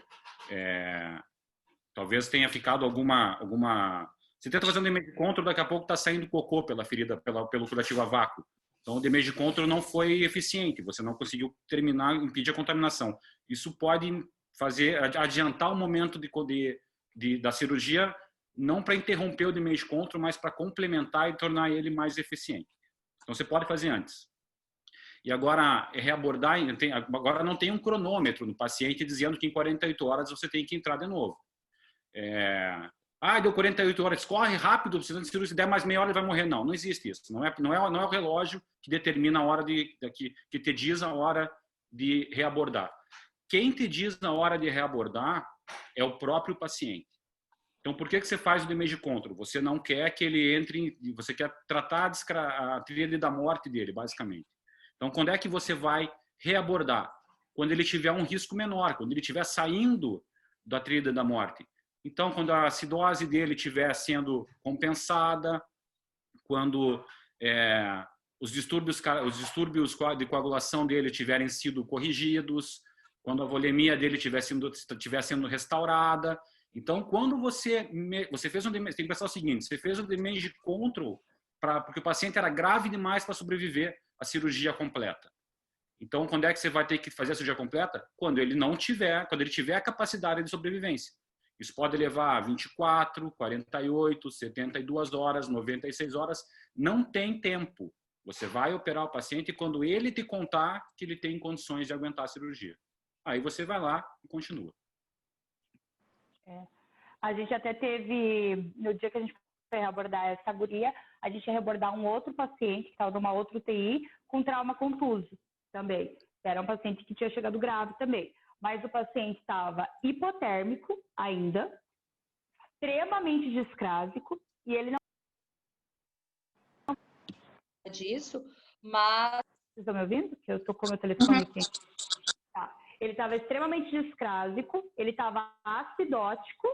talvez tenha ficado alguma... Você tenta fazer um damage control, daqui a pouco está saindo cocô pela ferida, pelo curativo a vácuo. Então, o damage control não foi eficiente, você não conseguiu impedir a contaminação. Isso pode adiantar o momento da cirurgia, não para interromper o damage control, mas para complementar e tornar ele mais eficiente. Então, você pode fazer antes. E agora, reabordar, agora não tem um cronômetro no paciente dizendo que em 48 horas você tem que entrar de novo. Deu 48 horas, corre rápido, precisando de cirurgia, se der mais meia hora ele vai morrer. Não existe isso. Não é o relógio que determina a hora que te diz a hora de reabordar. Quem te diz na hora de reabordar é o próprio paciente. Então, por que você faz o damage control? Você não quer que ele entre, você quer tratar a tríade da morte dele, basicamente. Então, quando é que você vai reabordar? Quando ele tiver um risco menor, quando ele estiver saindo da tríade da morte. Então, quando a acidose dele estiver sendo compensada, quando os distúrbios de coagulação dele tiverem sido corrigidos, quando a volemia dele estiver sendo restaurada. Então, quando você fez tem que pensar o seguinte, você fez um damage control porque o paciente era grave demais para sobreviver à cirurgia completa. Então, quando é que você vai ter que fazer a cirurgia completa? Quando ele tiver a capacidade de sobrevivência. Isso pode levar 24, 48, 72 horas, 96 horas. Não tem tempo. Você vai operar o paciente quando ele te contar que ele tem condições de aguentar a cirurgia. Aí você vai lá e continua. A gente até teve, no dia que a gente foi abordar essa guria, a gente ia abordar um outro paciente que estava numa outra UTI com trauma contuso também. Era um paciente que tinha chegado grave também. Mas o paciente estava hipotérmico ainda, extremamente discrásico, e ele não disso, mas... Vocês estão me ouvindo? Que eu estou com o meu telefone aqui. Tá. Ele estava extremamente discrásico, ele estava acidótico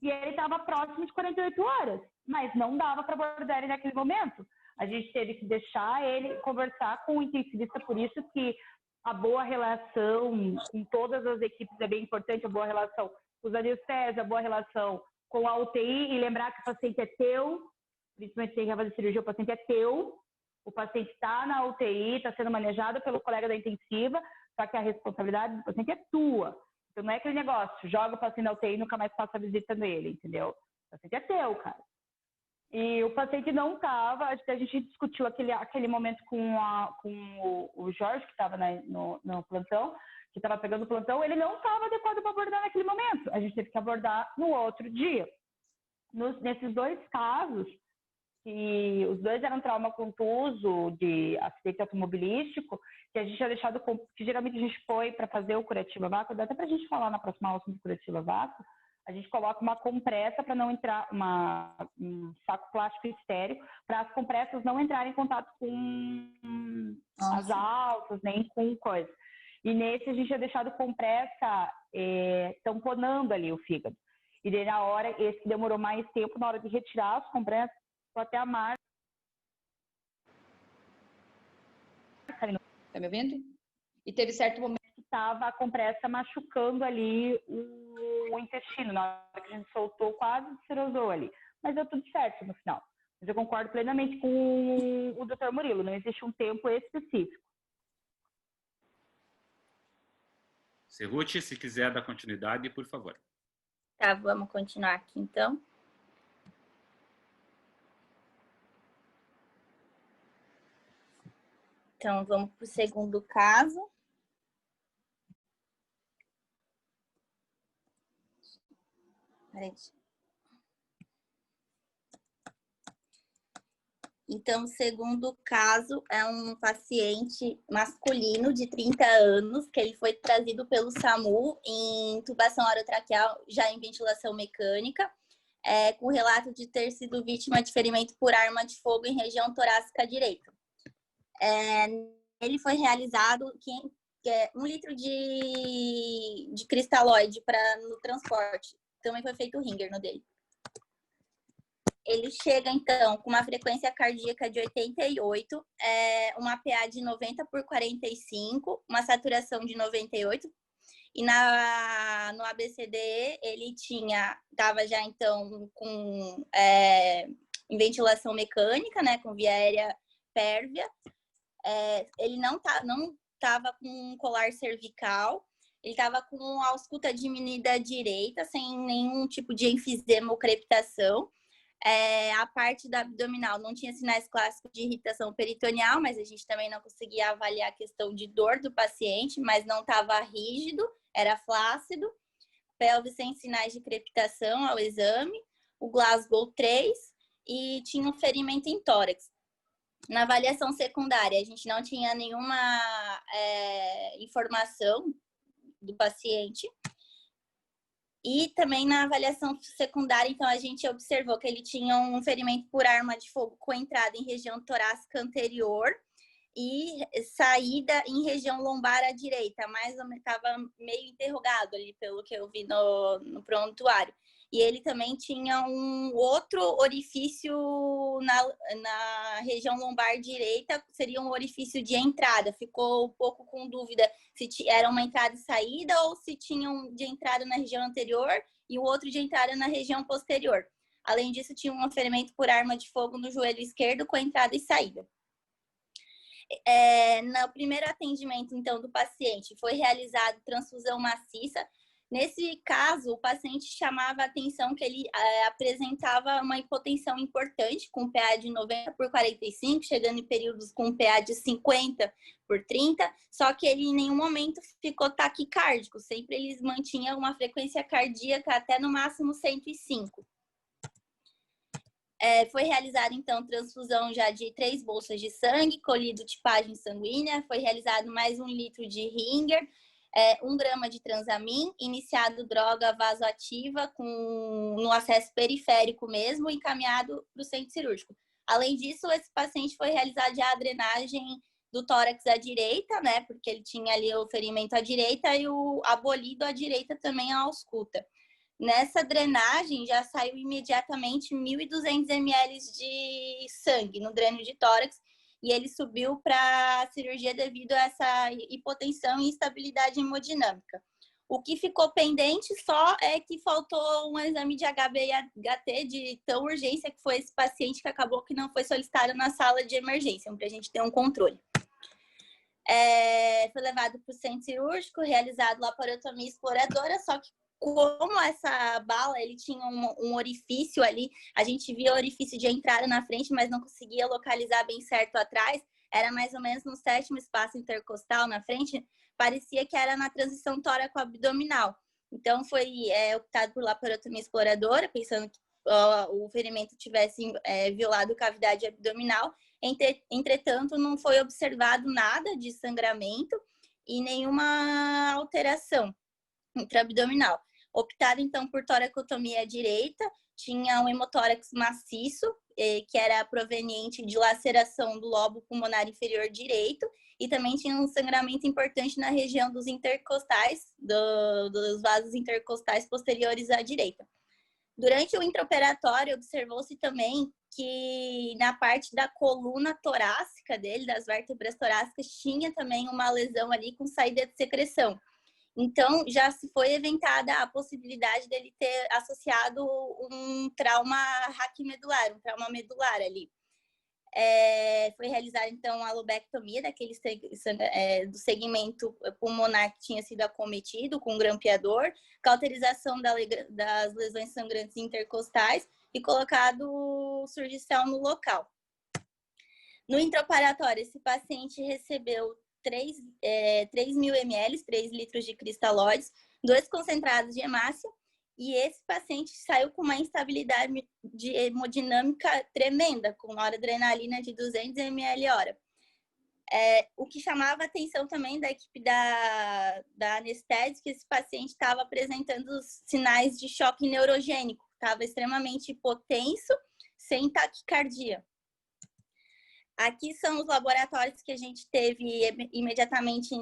e ele estava próximo de 48 horas, mas não dava para abordar ele naquele momento. A gente teve que deixar ele conversar com o intensivista, por isso que a boa relação com todas as equipes é bem importante, a boa relação com os anestésios, a boa relação com a UTI e lembrar que o paciente é teu, principalmente se quer fazer cirurgia, o paciente é teu, o paciente está na UTI, está sendo manejado pelo colega da intensiva, só que a responsabilidade do paciente é tua. Então não é aquele negócio, joga o paciente na UTI e nunca mais passa a visita nele, entendeu? O paciente é teu, cara. E o paciente não estava, a gente discutiu aquele momento com o Jorge, que estava no plantão, que estava pegando o plantão, ele não estava adequado para abordar naquele momento. A gente teve que abordar no outro dia. Nesses 2 casos, que os 2 eram trauma contuso de acidente automobilístico, que a gente tinha deixado, que geralmente a gente foi para fazer o curativo a vácuo, dá até para a gente falar na próxima aula sobre curativo a vácuo, a gente coloca uma compressa para não entrar, um saco plástico estéreo, para as compressas não entrarem em contato com as alças, nem com coisa. E nesse a gente tinha deixado compressa tamponando ali o fígado. E daí na hora, esse que demorou mais tempo, na hora de retirar as compressas, ficou até a marca. Tá me ouvindo? E teve certo momento que estava a compressa machucando ali o intestino. Na hora que a gente soltou, quase descerosou ali. Mas deu tudo certo no final. Mas eu concordo plenamente com o Dr. Murilo. Não existe um tempo específico. Serruti, se quiser dar continuidade, por favor. Tá, vamos continuar aqui, então. Então, vamos para o segundo caso. Então, o segundo caso é um paciente masculino de 30 anos, que ele foi trazido pelo SAMU em intubação orotraqueal, já em ventilação mecânica, com relato de ter sido vítima de ferimento por arma de fogo em região torácica direita. Ele foi realizado 1 litro de cristalóide no transporte. Também foi feito o ringer no dele. Ele chega, então, com uma frequência cardíaca de 88, uma PA de 90/45, uma saturação de 98. E no ABCDE, ele estava já, então, em ventilação mecânica, né, com via aérea pérvia. Ele não estava com colar cervical. Ele estava com a ausculta diminuída à direita, sem nenhum tipo de enfisema ou crepitação. A parte da abdominal não tinha sinais clássicos de irritação peritoneal, mas a gente também não conseguia avaliar a questão de dor do paciente, mas não estava rígido, era flácido. Pelve sem sinais de crepitação ao exame, o Glasgow 3 e tinha um ferimento em tórax. Na avaliação secundária, a gente não tinha nenhuma informação do paciente. E também na avaliação secundária, então, a gente observou que ele tinha um ferimento por arma de fogo com entrada em região torácica anterior e saída em região lombar à direita, mais ou menos, estava meio interrogado ali, pelo que eu vi no prontuário. E ele também tinha um outro orifício na região lombar direita, seria um orifício de entrada. Ficou um pouco com dúvida se era uma entrada e saída ou se tinha um de entrada na região anterior e o outro de entrada na região posterior. Além disso, tinha um ferimento por arma de fogo no joelho esquerdo com entrada e saída. No primeiro atendimento, então, do paciente, foi realizada transfusão maciça. Nesse caso, o paciente chamava a atenção que ele apresentava uma hipotensão importante, com PA de 90/45, chegando em períodos com PA de 50/30, só que ele em nenhum momento ficou taquicárdico, sempre eles mantinham uma frequência cardíaca até no máximo 105. Foi realizada, então, transfusão já de 3 bolsas de sangue, colhido tipagem sanguínea, foi realizado mais 1 litro de ringer, 1 grama de transamin, iniciado droga vasoativa no acesso periférico mesmo, encaminhado para o centro cirúrgico. Além disso, esse paciente foi realizado já a drenagem do tórax à direita, né, porque ele tinha ali o ferimento à direita e o abolido à direita também a ausculta. Nessa drenagem, já saiu imediatamente 1.200 ml de sangue no dreno de tórax e ele subiu para a cirurgia devido a essa hipotensão e instabilidade hemodinâmica. O que ficou pendente só é que faltou um exame de HB e HT de tão urgência que foi esse paciente que acabou que não foi solicitado na sala de emergência, para a gente ter um controle. Foi levado para o centro cirúrgico, realizado laparotomia exploradora, só que como essa bala, ele tinha um orifício ali, a gente via o orifício de entrada na frente, mas não conseguia localizar bem certo atrás, era mais ou menos no 7º espaço intercostal na frente, parecia que era na transição tóraco-abdominal. Então, foi optado por laparotomia exploradora, pensando que o ferimento tivesse violado cavidade abdominal. Entretanto, não foi observado nada de sangramento e nenhuma alteração intraabdominal. Optado, então, por toracotomia à direita, tinha um hemotórax maciço, que era proveniente de laceração do lobo pulmonar inferior direito, e também tinha um sangramento importante na região dos intercostais, dos vasos intercostais posteriores à direita. Durante o intraoperatório, observou-se também que na parte da coluna torácica dele, das vértebras torácicas, tinha também uma lesão ali com saída de secreção. Então, já se foi eventada a possibilidade dele ter associado um trauma raquimedular, um trauma medular ali. Foi realizada, então, a lobectomia do segmento pulmonar que tinha sido acometido com um grampeador, cauterização das lesões sangrantes intercostais e colocado surgição no local. No intraoperatório, esse paciente recebeu 3.000 ml, 3 litros de cristalóides, 2 concentrados de hemácia, e esse paciente saiu com uma instabilidade de hemodinâmica tremenda, com noradrenalina de 200 ml/hora. O que chamava a atenção também da equipe da anestésica, esse paciente estava apresentando sinais de choque neurogênico, estava extremamente hipotenso, sem taquicardia. Aqui são os laboratórios que a gente teve imediatamente,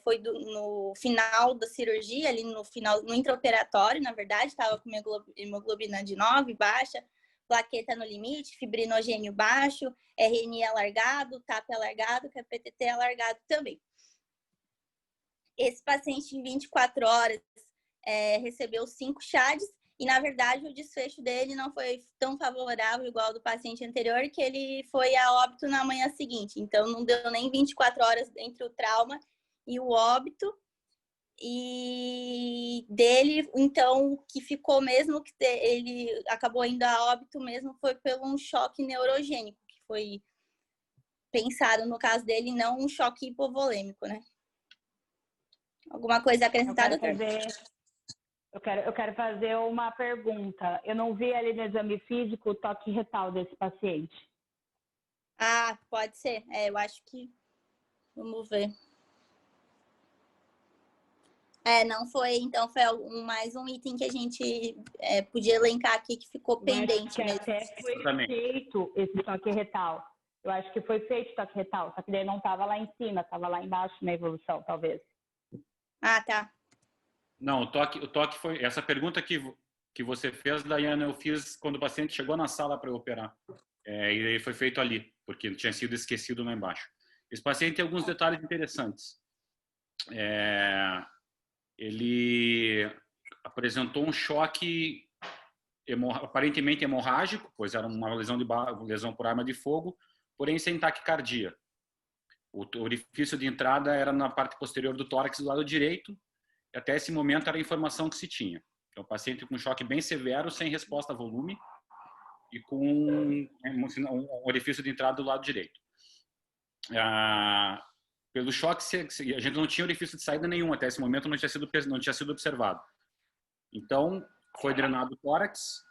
foi no final da cirurgia, ali no intraoperatório, na verdade, estava com hemoglobina de 9 baixa, plaqueta no limite, fibrinogênio baixo, RNI alargado, TAP alargado, PTT alargado também. Esse paciente, em 24 horas, recebeu 5 CHADs, e, na verdade, o desfecho dele não foi tão favorável igual ao do paciente anterior, que ele foi a óbito na manhã seguinte. Então, não deu nem 24 horas entre o trauma e o óbito. E dele, então, o que ficou mesmo, que ele acabou indo a óbito mesmo, foi pelo um choque neurogênico, que foi pensado no caso dele, não um choque hipovolêmico, né? Alguma coisa a acrescentar, doutor? Eu quero fazer uma pergunta. Eu não vi ali no exame físico o toque retal desse paciente. Ah, pode ser. Eu acho que... Vamos ver. Não foi. Então, foi mais um item que a gente podia elencar aqui que ficou pendente mesmo. Até foi feito esse toque retal. Eu acho que foi feito toque retal, só que daí não estava lá em cima, estava lá embaixo na evolução, talvez. Ah, tá. Não, o toque foi... Essa pergunta que você fez, Daiana, eu fiz quando o paciente chegou na sala para eu operar. E ele foi feito ali, porque ele tinha sido esquecido lá embaixo. Esse paciente tem alguns detalhes interessantes. Ele apresentou um choque aparentemente hemorrágico, pois era uma lesão por arma de fogo, porém sem taquicardia. O orifício de entrada era na parte posterior do tórax do lado direito, e até esse momento era a informação que se tinha. É um paciente com choque bem severo, sem resposta a volume, e com um orifício de entrada do lado direito. Pelo choque, a gente não tinha orifício de saída nenhum, até esse momento não tinha sido observado. Então, foi drenado o tórax,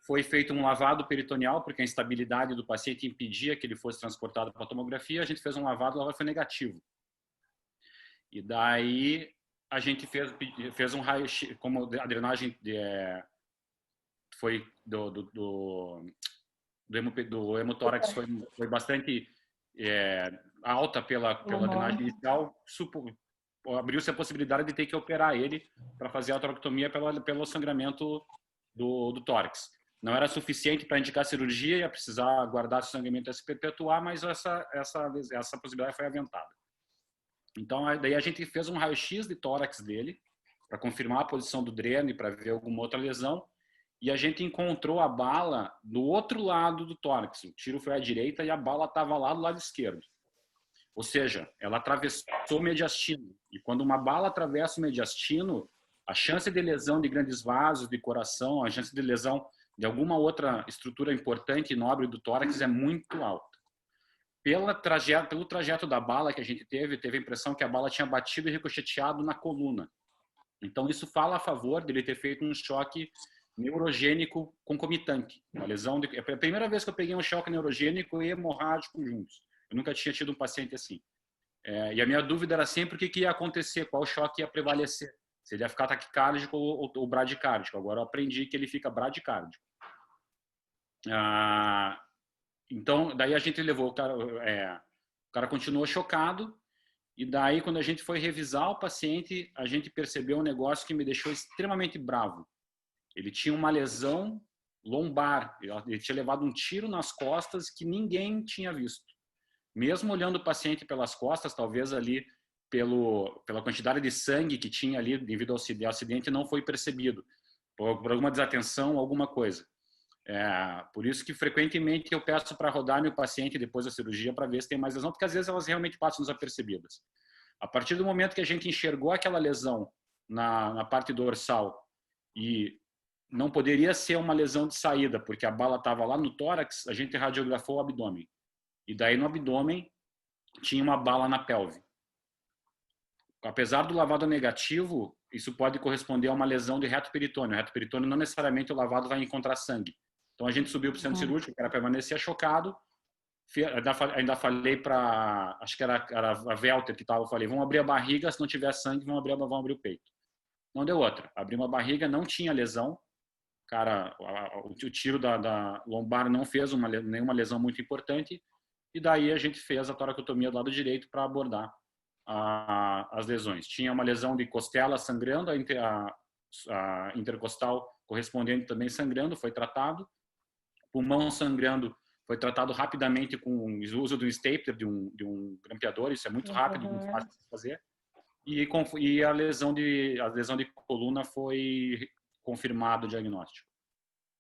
foi feito um lavado peritoneal, porque a instabilidade do paciente impedia que ele fosse transportado para a tomografia, a gente fez um lavado, o lavado foi negativo. E daí a gente fez um raio-x, como a drenagem foi do hemotórax foi bastante alta pela drenagem inicial, abriu-se a possibilidade de ter que operar ele para fazer a toractomia pelo sangramento do tórax. Não era suficiente para indicar cirurgia, ia precisar aguardar se o sangramento ia se perpetuar, mas essa possibilidade foi aventada. Então, daí a gente fez um raio-x de tórax dele, para confirmar a posição do dreno e para ver alguma outra lesão, e a gente encontrou a bala do outro lado do tórax. O tiro foi à direita e a bala estava lá do lado esquerdo. Ou seja, ela atravessou o mediastino. E quando uma bala atravessa o mediastino, a chance de lesão de grandes vasos, de coração, a chance de lesão de alguma outra estrutura importante e nobre do tórax é muito alta. Pelo trajeto da bala que a gente teve a impressão que a bala tinha batido e ricocheteado na coluna. Então, isso fala a favor dele ter feito um choque neurogênico concomitante. Uma lesão é a primeira vez que eu peguei um choque neurogênico e hemorrágico juntos. Eu nunca tinha tido um paciente assim. E a minha dúvida era sempre o que ia acontecer, qual choque ia prevalecer. Se ele ia ficar taquicárdico ou bradicárdico. Agora eu aprendi que ele fica bradicárdico. Então, daí a gente levou O cara continuou chocado. E daí, quando a gente foi revisar o paciente, a gente percebeu um negócio que me deixou extremamente bravo. Ele tinha uma lesão lombar. Ele tinha levado um tiro nas costas que ninguém tinha visto. Mesmo olhando o paciente pelas costas, talvez ali pela quantidade de sangue que tinha ali devido ao acidente, não foi percebido. Por alguma desatenção, alguma coisa. Por isso que frequentemente eu peço para rodar meu paciente depois da cirurgia para ver se tem mais lesão, porque às vezes elas realmente passam desapercebidas. A partir do momento que a gente enxergou aquela lesão na parte dorsal e não poderia ser uma lesão de saída, porque a bala estava lá no tórax, a gente radiografou o abdômen. E daí no abdômen tinha uma bala na pelve. Apesar do lavado negativo, isso pode corresponder a uma lesão de reto peritônio. O reto peritônio não necessariamente o lavado vai encontrar sangue. Então a gente subiu para o centro cirúrgico, o cara permanecia chocado. Ainda falei para, acho que era a Velter que estava, eu falei, vamos abrir a barriga, se não tiver sangue, vamos abrir o peito. Não deu outra. Abrimos a barriga, não tinha lesão. Cara, o tiro da lombar não fez nenhuma lesão muito importante. E daí a gente fez a toracotomia do lado direito para abordar as lesões. Tinha uma lesão de costela sangrando, a intercostal correspondente também sangrando, foi tratado. Pulmão sangrando, foi tratado rapidamente com o uso do stapler, de um grampeador, isso é muito rápido, muito fácil de fazer. E a lesão de coluna foi confirmado o diagnóstico.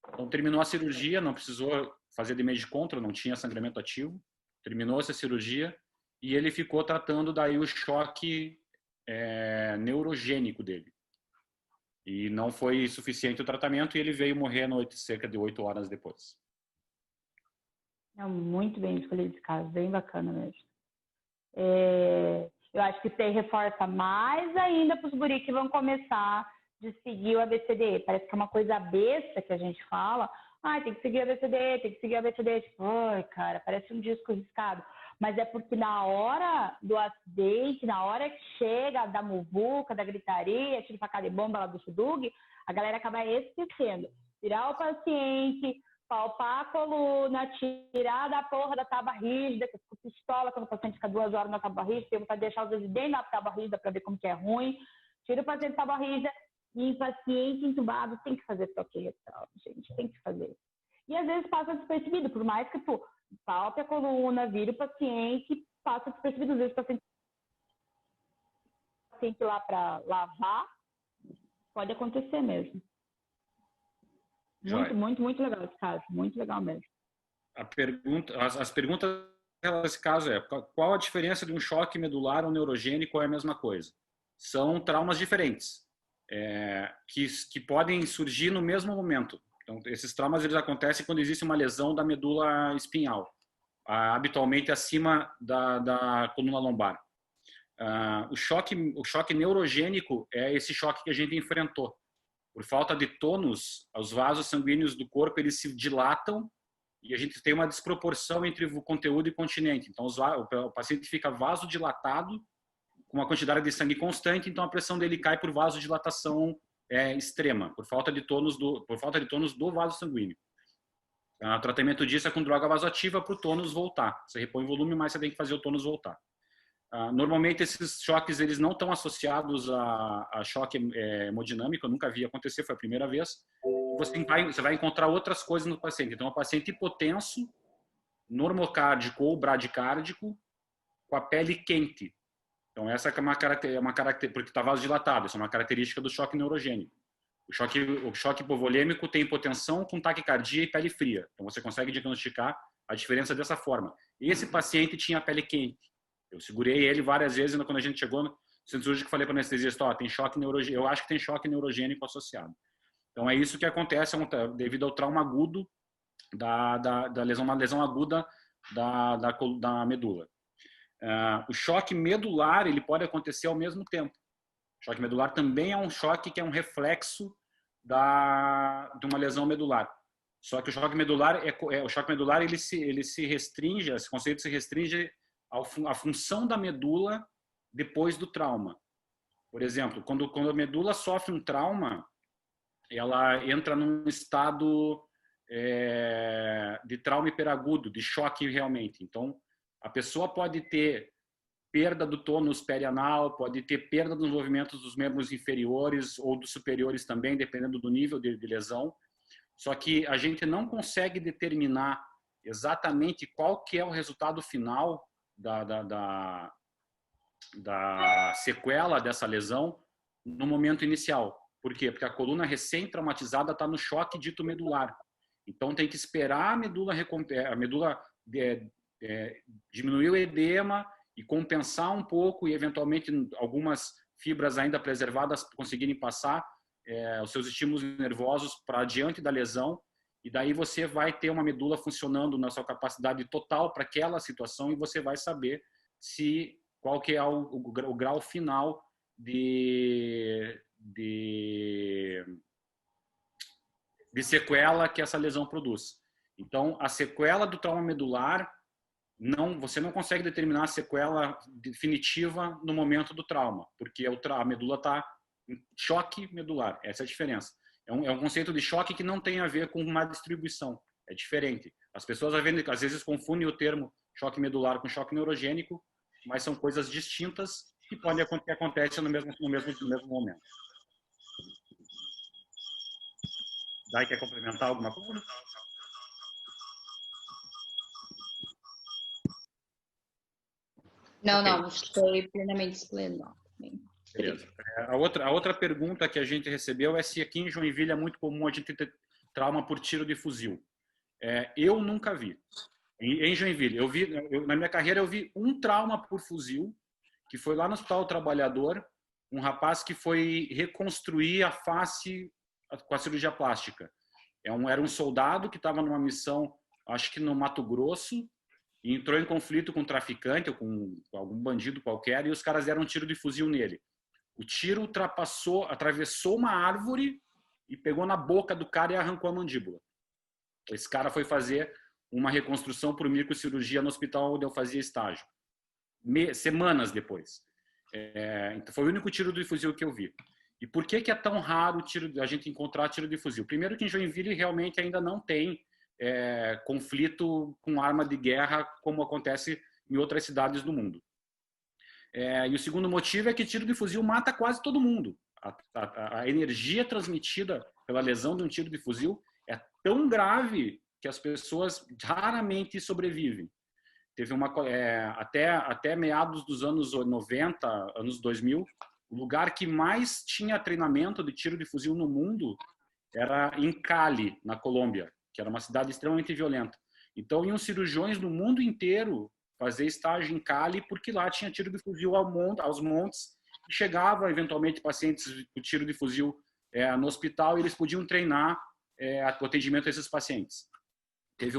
Então terminou a cirurgia, não precisou fazer damage control, não tinha sangramento ativo. Terminou essa cirurgia e ele ficou tratando daí o choque neurogênico dele. E não foi suficiente o tratamento e ele veio morrer cerca de 8 horas depois. Muito bem escolhido esse caso, bem bacana mesmo. Eu acho que você reforça mais ainda para os guris que vão começar de seguir o ABCDE. Parece que é uma coisa besta que a gente fala. Tem que seguir o ABCDE, tem que seguir o ABCDE. Tipo, cara, parece um disco riscado. Mas é porque na hora do acidente, na hora que chega da muvuca, da gritaria, tiro facada e bomba lá do Sudug, a galera acaba esquecendo. Tirar o paciente, palpar a coluna, tirar da porra da tábua rígida, que eu fico pistola quando o paciente fica 2 horas na tábua rígida, eu vou deixar os dedos dentro da tábua rígida para ver como que é ruim. Tira o paciente da tábua rígida e em paciente entubado tem que fazer toque retal, gente, tem que fazer. E às vezes passa despercebido, por mais que tu palpe a coluna, vira o paciente, passa despercebido. Às vezes o paciente lá para lavar, pode acontecer mesmo. Muito legal esse caso, muito legal mesmo. As perguntas nesse caso qual a diferença de um choque medular ou neurogênico ou é a mesma coisa? São traumas diferentes, que podem surgir no mesmo momento. Então, esses traumas eles acontecem quando existe uma lesão da medula espinhal, habitualmente acima da coluna lombar. O choque neurogênico é esse choque que a gente enfrentou. Por falta de tônus, os vasos sanguíneos do corpo eles se dilatam e a gente tem uma desproporção entre o conteúdo e continente. Então, o paciente fica vasodilatado com uma quantidade de sangue constante, então a pressão dele cai por vasodilatação extrema, por falta de tônus do vaso sanguíneo. O tratamento disso é com droga vasoativa para o tônus voltar. Você repõe volume, mas você tem que fazer o tônus voltar. Normalmente esses choques eles não estão associados a choque hemodinâmico, eu nunca vi acontecer, foi a primeira vez. Você vai encontrar outras coisas no paciente. Então, o paciente hipotenso, normocárdico ou bradicárdico, com a pele quente. Então, essa é uma característica, porque está vasodilatado, isso é uma característica do choque neurogênico. O choque hipovolêmico tem hipotensão com taquicardia e pele fria. Então, você consegue diagnosticar a diferença dessa forma. Esse paciente tinha a pele quente. Eu segurei ele várias vezes quando a gente chegou no centro cirúrgico, falei para o anestesista, tem choque neurogênico, eu acho que tem choque neurogênico associado. Então, é isso que acontece devido ao trauma agudo da lesão, uma lesão aguda da medula. O choque medular ele pode acontecer ao mesmo tempo. O choque medular também é um choque que é um reflexo de uma lesão medular. Só que o choque medular ele se restringe, esse conceito se restringe à função da medula depois do trauma. Por exemplo, quando a medula sofre um trauma, ela entra num estado de trauma hiperagudo, de choque realmente. Então, A pessoa pode ter perda do tônus perianal, pode ter perda dos movimentos dos membros inferiores ou dos superiores também, dependendo do nível de lesão. Só que a gente não consegue determinar exatamente qual que é o resultado final da sequela dessa lesão no momento inicial. Por quê? Porque a coluna recém-traumatizada está no choque dito medular. Então tem que esperar a medula diminuir o edema e compensar um pouco e eventualmente algumas fibras ainda preservadas conseguirem passar os seus estímulos nervosos para adiante da lesão, e daí você vai ter uma medula funcionando na sua capacidade total para aquela situação, e você vai saber qual que é o grau final de sequela que essa lesão produz. Então, a sequela do trauma medular, você não consegue determinar a sequela definitiva no momento do trauma, porque a medula está em choque medular. Essa é a diferença. É um conceito de choque que não tem a ver com uma distribuição. É diferente. As pessoas às vezes confundem o termo choque medular com choque neurogênico, mas são coisas distintas que podem acontecer no mesmo momento. Dai, quer complementar alguma coisa? Não, estou plenamente explicando. Beleza. A outra pergunta que a gente recebeu é se aqui em Joinville é muito comum a gente ter trauma por tiro de fuzil. Eu nunca vi. Em Joinville, na minha carreira eu vi um trauma por fuzil, que foi lá no Hospital do Trabalhador, um rapaz que foi reconstruir a face com a cirurgia plástica. Era um soldado que estava numa missão, acho que no Mato Grosso, e entrou em conflito com um traficante ou com algum bandido qualquer, e os caras deram um tiro de fuzil nele. O tiro atravessou uma árvore e pegou na boca do cara e arrancou a mandíbula. Esse cara foi fazer uma reconstrução por microcirurgia no hospital onde eu fazia estágio. Semanas depois. Então foi o único tiro de fuzil que eu vi. E por que é tão raro a gente encontrar tiro de fuzil? Primeiro que em Joinville realmente ainda não tem conflito com arma de guerra como acontece em outras cidades do mundo. E o segundo motivo é que tiro de fuzil mata quase todo mundo. A energia transmitida pela lesão de um tiro de fuzil é tão grave que as pessoas raramente sobrevivem. Teve até meados dos anos 90, anos 2000, o lugar que mais tinha treinamento de tiro de fuzil no mundo era em Cali, na Colômbia, que era uma cidade extremamente violenta. Então, iam cirurgiões do mundo inteiro fazer estágio em Cali, porque lá tinha tiro de fuzil aos montes, e chegava, eventualmente, pacientes com tiro de fuzil no hospital, e eles podiam treinar o atendimento a esses pacientes. Teve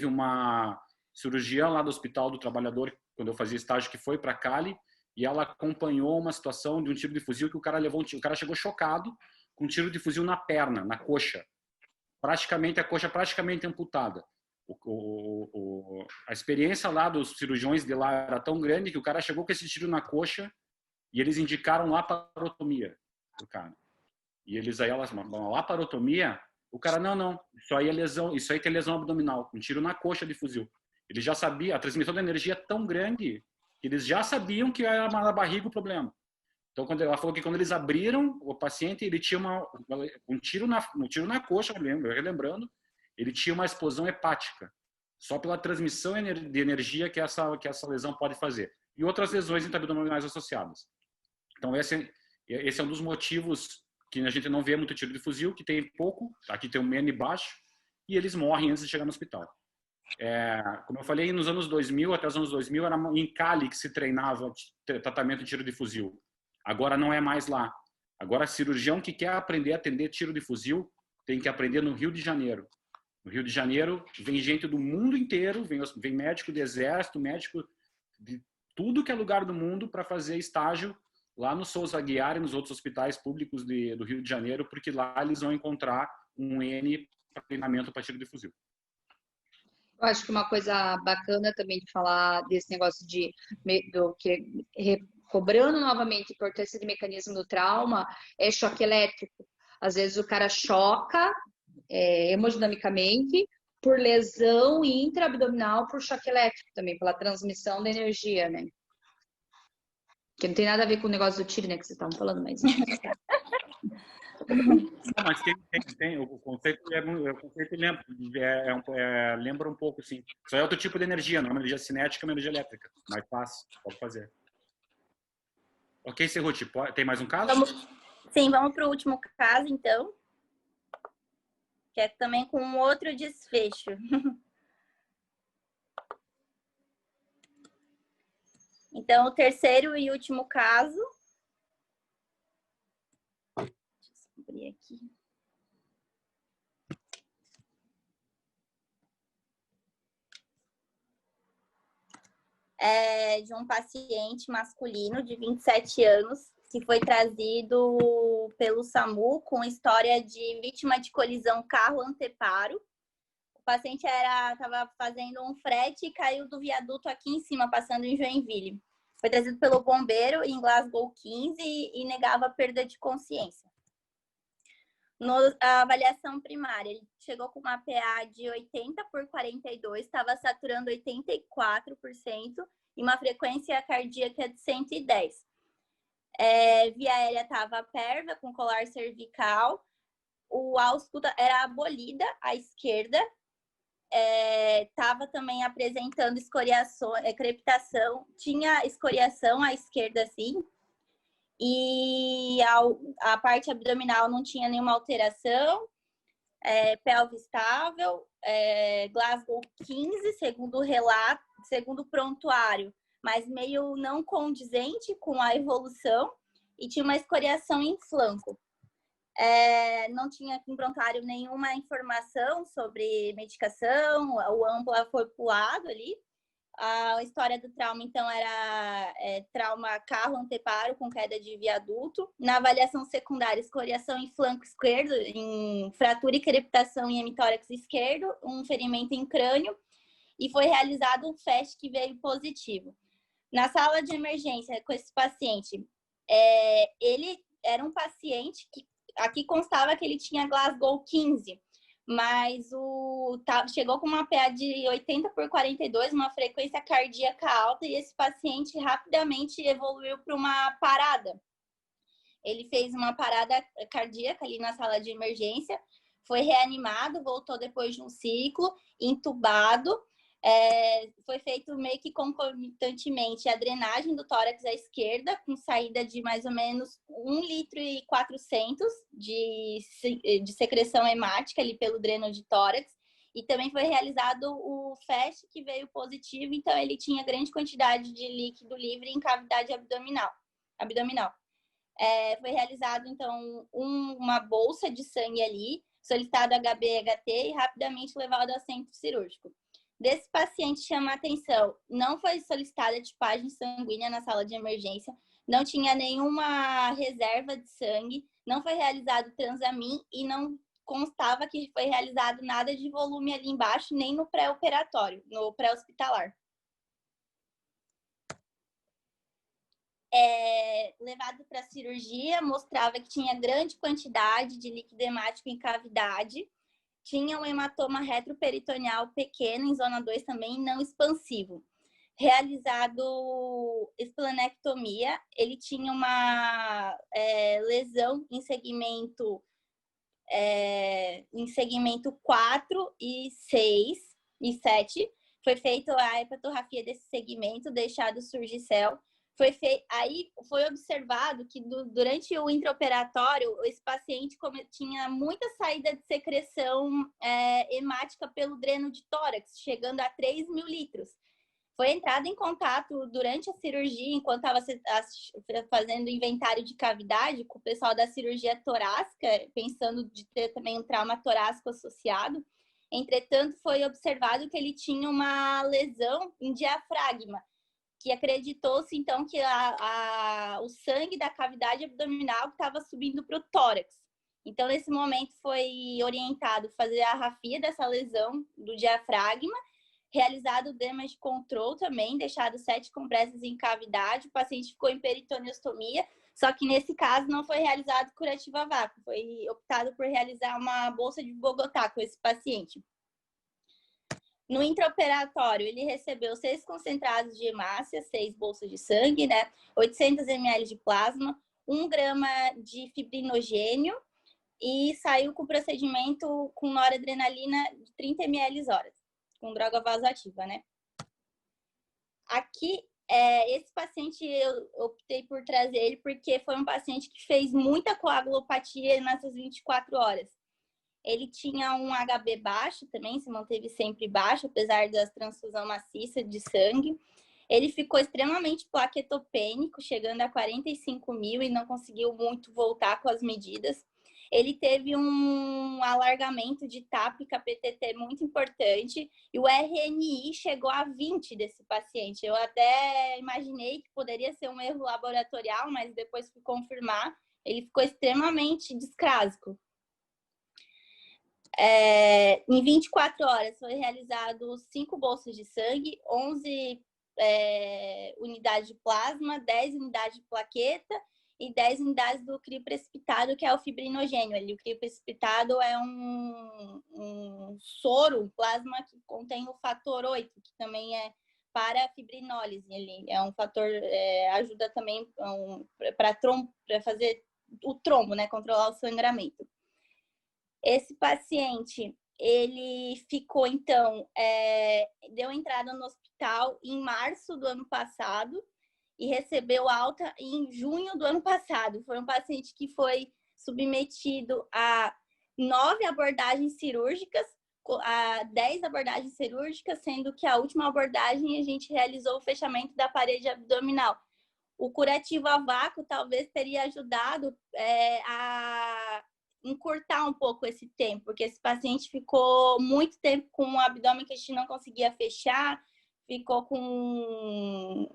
uma cirurgiã lá do Hospital do Trabalhador, quando eu fazia estágio, que foi para Cali, e ela acompanhou uma situação de um tiro de fuzil que o cara chegou chocado com um tiro de fuzil na perna, na coxa. A coxa praticamente amputada. A experiência lá dos cirurgiões de lá era tão grande que o cara chegou com esse tiro na coxa e eles indicaram laparotomia pro cara. E elas falaram, laparotomia? O cara, não, isso aí tem lesão abdominal, um tiro na coxa de fuzil. Ele já sabia, a transmissão de energia é tão grande que eles já sabiam que era na barriga o problema. Então, ela falou que quando eles abriram o paciente, ele tinha um tiro na coxa, relembrando, ele tinha uma explosão hepática, só pela transmissão de energia que essa lesão pode fazer. E outras lesões intraabdominais associadas. Então, esse é um dos motivos que a gente não vê muito tiro de fuzil, que tem pouco, aqui tem um N baixo, e eles morrem antes de chegar no hospital. Como eu falei, nos anos 2000, até os anos 2000, era em Cali que se treinava tratamento de tiro de fuzil. Agora não é mais lá. Agora, cirurgião que quer aprender a atender tiro de fuzil tem que aprender no Rio de Janeiro. No Rio de Janeiro, vem gente do mundo inteiro, vem médico do exército, médico de tudo que é lugar do mundo para fazer estágio lá no Souza Aguiar e nos outros hospitais públicos do Rio de Janeiro, porque lá eles vão encontrar um N para treinamento para tiro de fuzil. Eu acho que uma coisa bacana também de falar desse negócio cobrando novamente a importância de mecanismo do trauma é choque elétrico. Às vezes o cara choca hemodinamicamente, por lesão intraabdominal por choque elétrico também, pela transmissão da energia, né? Que não tem nada a ver com o negócio do tiro, né, que vocês estavam falando, mas... Não, mas o conceito, lembra um pouco, sim. Só é outro tipo de energia, não é uma energia cinética, é uma energia elétrica. Mais fácil, pode fazer. Ok, Serruti, tem mais um caso? Vamos para o último caso, então. Que é também com um outro desfecho. Então, o terceiro e último caso. Deixa eu abrir aqui. É de um paciente masculino de 27 anos que foi trazido pelo SAMU com história de vítima de colisão carro-anteparo. O paciente estava fazendo um frete e caiu do viaduto aqui em cima, passando em Joinville. Foi trazido pelo bombeiro em Glasgow 15 e negava perda de consciência. Na avaliação primária, ele chegou com uma PA de 80/42, estava saturando 84% e uma frequência cardíaca de 110. Via aérea estava pérvia, com colar cervical. O ausculta era abolida à esquerda. Estava também apresentando escoriação, crepitação. Tinha escoriação à esquerda, sim. E a parte abdominal não tinha nenhuma alteração, pelve estável, Glasgow 15, segundo o relato, segundo o prontuário, mas meio não condizente com a evolução, e tinha uma escoriação em flanco. Não tinha em prontuário nenhuma informação sobre medicação, o âmbula foi pulado ali. A história do trauma, então, era trauma carro-anteparo com queda de viaduto. Na avaliação secundária, escoriação em flanco esquerdo, em fratura e crepitação em hemitórax esquerdo, um ferimento em crânio, e foi realizado um FAST que veio positivo. Na sala de emergência com esse paciente, ele era um paciente que aqui constava que ele tinha Glasgow 15, mas chegou com uma PA de 80/42, uma frequência cardíaca alta, e esse paciente rapidamente evoluiu para uma parada. Ele fez uma parada cardíaca ali na sala de emergência, foi reanimado, voltou depois de um ciclo, entubado. Foi feito meio que concomitantemente a drenagem do tórax à esquerda, com saída de mais ou menos 1,4 litros de secreção hemática ali pelo dreno de tórax, e também foi realizado o FAST, que veio positivo, então ele tinha grande quantidade de líquido livre em cavidade abdominal. Foi realizado, então, uma bolsa de sangue ali, solicitado HB/HT e rapidamente levado ao centro cirúrgico. Desse paciente, chama a atenção, não foi solicitada tipagem sanguínea na sala de emergência, não tinha nenhuma reserva de sangue, não foi realizado transamin e não constava que foi realizado nada de volume ali embaixo, nem no pré-operatório, no pré-hospitalar. Levado para a cirurgia, mostrava que tinha grande quantidade de líquido hemático em cavidade, tinha um hematoma retroperitoneal pequeno, em zona 2 também, não expansivo. Realizado esplenectomia, ele tinha uma lesão em segmento 4 e 6 e 7. Foi feita a hepatografia desse segmento, deixado surgicel. Aí foi observado que durante o intraoperatório, esse paciente tinha muita saída de secreção hemática pelo dreno de tórax, chegando a 3.000 litros. Foi entrado em contato durante a cirurgia, enquanto estava fazendo inventário de cavidade, com o pessoal da cirurgia torácica, pensando de ter também um trauma torácico associado. Entretanto, foi observado que ele tinha uma lesão em diafragma, que acreditou-se, então, que o sangue da cavidade abdominal estava subindo para o tórax. Então, nesse momento, foi orientado fazer a rafia dessa lesão do diafragma, realizado o damage control também, deixado 7 compressas em cavidade, o paciente ficou em peritoneostomia, só que nesse caso não foi realizado curativo a vácuo, foi optado por realizar uma bolsa de Bogotá com esse paciente. No intraoperatório, ele recebeu 6 concentrados de hemácia, 6 bolsas de sangue, né? 800 ml de plasma, 1 grama de fibrinogênio e saiu com o procedimento com noradrenalina de 30 ml horas, com droga vasoativa, né? Aqui, esse paciente, eu optei por trazer ele porque foi um paciente que fez muita coagulopatia nessas 24 horas. Ele tinha um HB baixo também, se manteve sempre baixo, apesar da transfusão maciça de sangue. Ele ficou extremamente plaquetopênico, chegando a 45 mil e não conseguiu muito voltar com as medidas. Ele teve um alargamento de TAP e KPTT muito importante e o RNI chegou a 20 desse paciente. Eu até imaginei que poderia ser um erro laboratorial, mas depois fui confirmar, ele ficou extremamente discrásico. Em 24 horas foi realizado 5 bolsas de sangue, 11 unidades de plasma, 10 unidades de plaqueta e 10 unidades do crio precipitado, que é o fibrinogênio. O crio precipitado é um soro, um plasma que contém o fator 8, que também é para a fibrinólise. Ele é um fator, ajuda também para fazer o trombo, né, controlar o sangramento. Esse paciente, ele ficou, então, deu entrada no hospital em março do ano passado e recebeu alta em junho do ano passado. Foi um paciente que foi submetido a 9 abordagens cirúrgicas, a 10 abordagens cirúrgicas, sendo que a última abordagem a gente realizou o fechamento da parede abdominal. O curativo a vácuo talvez teria ajudado a encurtar um pouco esse tempo, porque esse paciente ficou muito tempo com o abdômen que a gente não conseguia fechar, ficou com...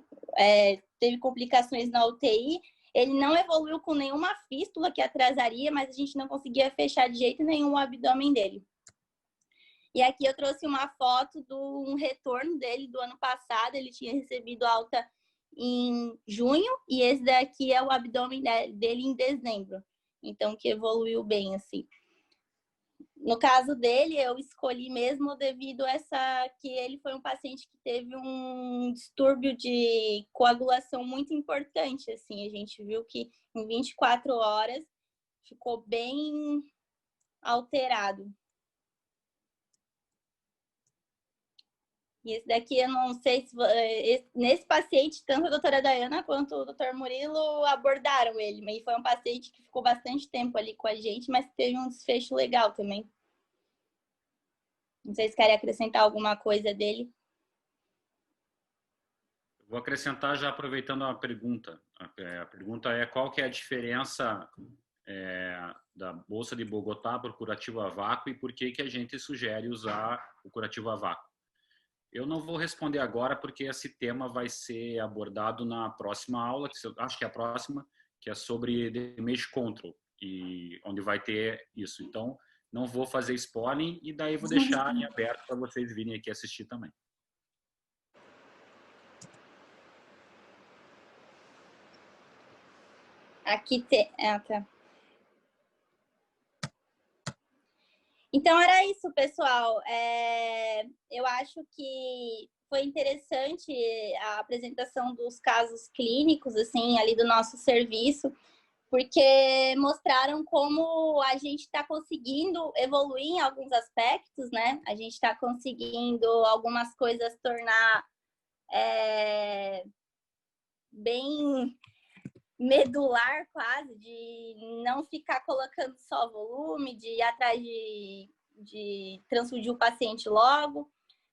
teve complicações na UTI. Ele não evoluiu com nenhuma fístula que atrasaria, mas a gente não conseguia fechar de jeito nenhum o abdômen dele. E aqui eu trouxe uma foto do retorno dele do ano passado. Ele tinha recebido alta em junho e esse daqui é o abdômen dele em dezembro. Então, que evoluiu bem, assim. No caso dele, eu escolhi mesmo devido a que ele foi um paciente que teve um distúrbio de coagulação muito importante, assim. A gente viu que em 24 horas ficou bem alterado. E esse daqui, eu não sei se... nesse paciente, tanto a doutora Dayana quanto o doutor Murilo abordaram ele. Mas foi um paciente que ficou bastante tempo ali com a gente, mas teve um desfecho legal também. Não sei se querem acrescentar alguma coisa dele. Vou acrescentar já aproveitando a pergunta. A pergunta é qual que é a diferença da bolsa de Bogotá para o curativo a vácuo e por que a gente sugere usar o curativo a vácuo. Eu não vou responder agora porque esse tema vai ser abordado na próxima aula, que eu acho que é a próxima, que é sobre damage control, e onde vai ter isso. Então, não vou fazer spoiler e daí vou deixar em aberto para vocês virem aqui assistir também. Aqui tem... tá. Então, era isso, pessoal. Eu acho que foi interessante a apresentação dos casos clínicos, assim, ali do nosso serviço, porque mostraram como a gente está conseguindo evoluir em alguns aspectos, né? A gente está conseguindo algumas coisas tornar bem medular quase, de não ficar colocando só volume, de ir atrás de transfundir o paciente logo.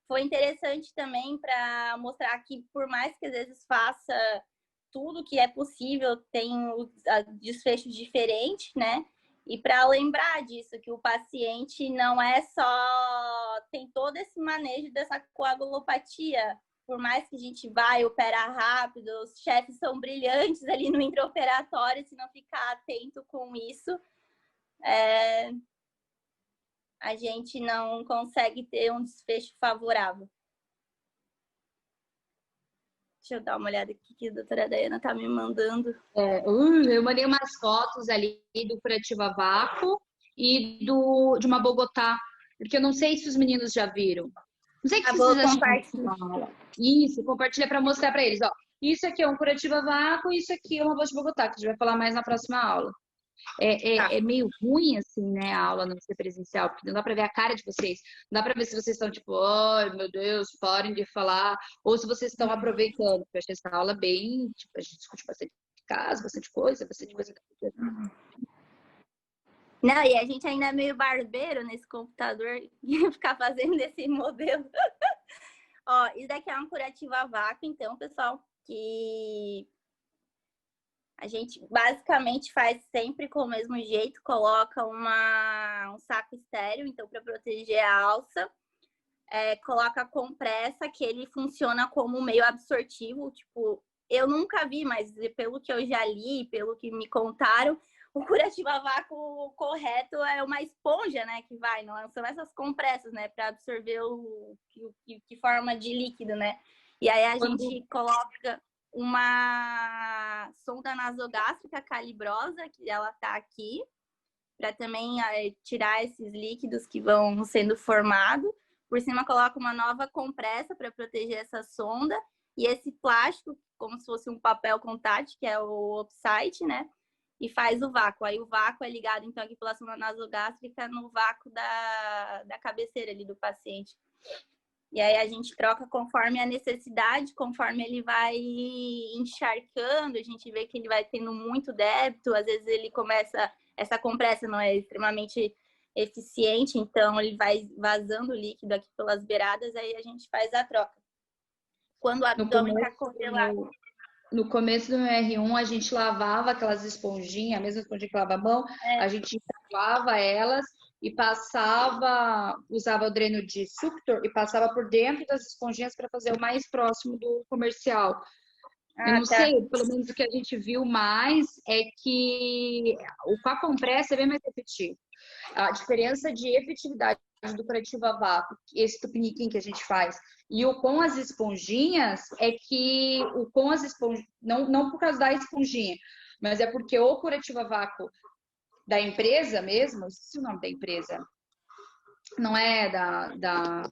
Foi interessante também para mostrar que, por mais que às vezes faça tudo que é possível, tem desfechos diferentes, né? E para lembrar disso, que o paciente não é só... tem todo esse manejo dessa coagulopatia. Por mais que a gente vai operar rápido, os chefes são brilhantes ali no intraoperatório, se não ficar atento com isso, a gente não consegue ter um desfecho favorável. Deixa eu dar uma olhada aqui que a doutora Dayana tá me mandando. Eu mandei umas fotos ali do curativo a vácuo e de uma Bogotá, porque eu não sei se os meninos já viram. Não sei o que vou vocês compartilhar. acham. Isso, compartilha para mostrar para eles, ó. Isso aqui é um curativo a vácuo, isso aqui é uma bolsa de Bogotá, que a gente vai falar mais na próxima aula. É meio ruim, assim, né, a aula não ser presencial, porque não dá pra ver a cara de vocês. Não dá pra ver se vocês estão tipo, ai, meu Deus, parem de falar. Ou se vocês estão aproveitando. Porque eu achei essa aula bem, tipo, a gente discute bastante caso, bastante coisa. Não, e a gente ainda é meio barbeiro nesse computador e ficar fazendo esse modelo. Ó, isso daqui é um curativo a vácuo, então, pessoal, que a gente basicamente faz sempre com o mesmo jeito, coloca um saco estéreo, então, para proteger a alça. Coloca compressa, que ele funciona como meio absortivo. Tipo, eu nunca vi, mas pelo que eu já li, pelo que me contaram, o curativo a vácuo correto é uma esponja, né, que vai, não são essas compressas, né, para absorver o que forma de líquido, né. E aí a gente coloca uma sonda nasogástrica calibrosa, que ela tá aqui, para também tirar esses líquidos que vão sendo formados. Por cima coloca uma nova compressa para proteger essa sonda. E esse plástico, como se fosse um papel contact, que é o Opsite, né? E faz o vácuo. Aí o vácuo é ligado, então, aqui pela sonda nasogástrica no vácuo da cabeceira ali do paciente. E aí a gente troca conforme a necessidade, conforme ele vai encharcando, a gente vê que ele vai tendo muito débito, às vezes ele começa, essa compressa não é extremamente eficiente, então ele vai vazando o líquido aqui pelas beiradas, aí a gente faz a troca. Quando o abdômen está congelado. No começo do meu R1, a gente lavava aquelas esponjinhas, a mesma esponjinha que lava a mão, a gente lavava elas e passava, usava o dreno de suctor e passava por dentro das esponjinhas para fazer o mais próximo do comercial. Eu não sei, pelo menos o que a gente viu mais é que com a compressa é bem mais efetivo. A diferença de efetividade do curativo a vácuo, esse tupiniquim que a gente faz, e o com as esponjinhas, é que o com as esponjinhas, não por causa da esponjinha, mas é porque o curativo a vácuo da empresa mesmo, esqueci o nome da empresa, não é da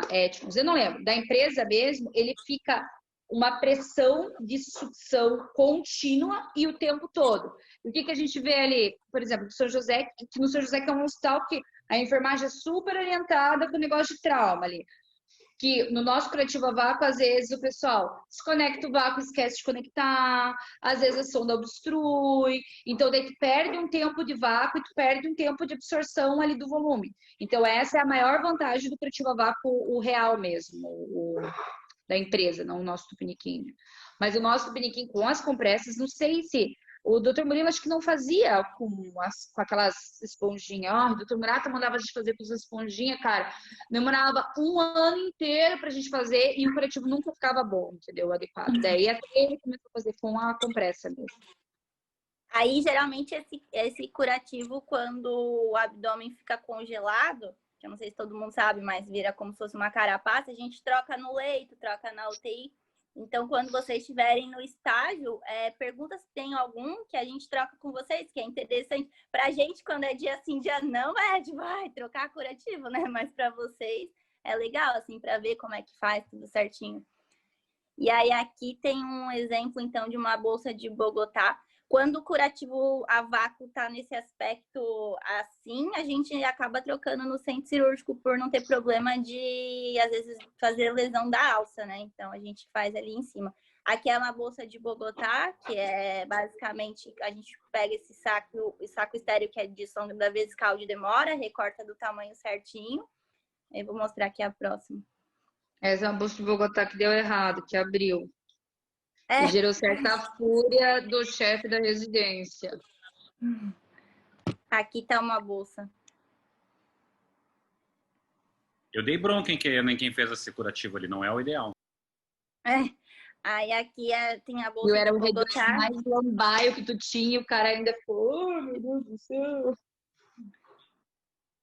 Éticos, eu não lembro, da empresa mesmo, ele fica uma pressão de sucção contínua e o tempo todo. E o que a gente vê ali, por exemplo, no São José, que é um hospital que a enfermagem é super orientada com o negócio de trauma ali. Que no nosso curativo a vácuo, às vezes o pessoal desconecta o vácuo, esquece de conectar, às vezes a sonda obstrui, então daí tu perde um tempo de vácuo e tu perde um tempo de absorção ali do volume. Então essa é a maior vantagem do curativo a vácuo, o real mesmo, da empresa, não o nosso tupiniquim. Mas o nosso tupiniquim com as compressas, não sei se... O Dr. Murilo acho que não fazia com aquelas esponjinhas. O Dr. Murata mandava a gente fazer com as esponjinhas, cara. Demorava um ano inteiro pra gente fazer e o curativo nunca ficava bom, entendeu? Adequado. Daí até ele começou a fazer com a compressa mesmo. Aí, geralmente, esse curativo, quando o abdômen fica congelado, que eu não sei se todo mundo sabe, mas vira como se fosse uma carapaça, a gente troca no leito, troca na UTI. Então, quando vocês estiverem no estágio, pergunta se tem algum que a gente troca com vocês, que é interessante. Pra gente, quando é dia sim, dia não, vai trocar curativo, né? Mas pra vocês é legal, assim, pra ver como é que faz tudo certinho. E aí, aqui tem um exemplo, então, de uma bolsa de Bogotá. Quando o curativo a vácuo tá nesse aspecto assim, a gente acaba trocando no centro cirúrgico por não ter problema de, às vezes, fazer lesão da alça, né? Então, a gente faz ali em cima. Aqui é uma bolsa de Bogotá, que é basicamente, a gente pega esse saco estéreo que é de sonda vesical de demora, recorta do tamanho certinho. Eu vou mostrar aqui a próxima. Essa é uma bolsa de Bogotá que deu errado, que abriu. E gerou certa fúria do chefe da residência. Aqui tá uma bolsa. Eu dei bronca em quem fez esse curativo ali, não é o ideal. Aí aqui tem a bolsa eu era de o Bogotá. mais lambaio que tu tinha, o cara ainda ficou, oh, meu Deus do céu.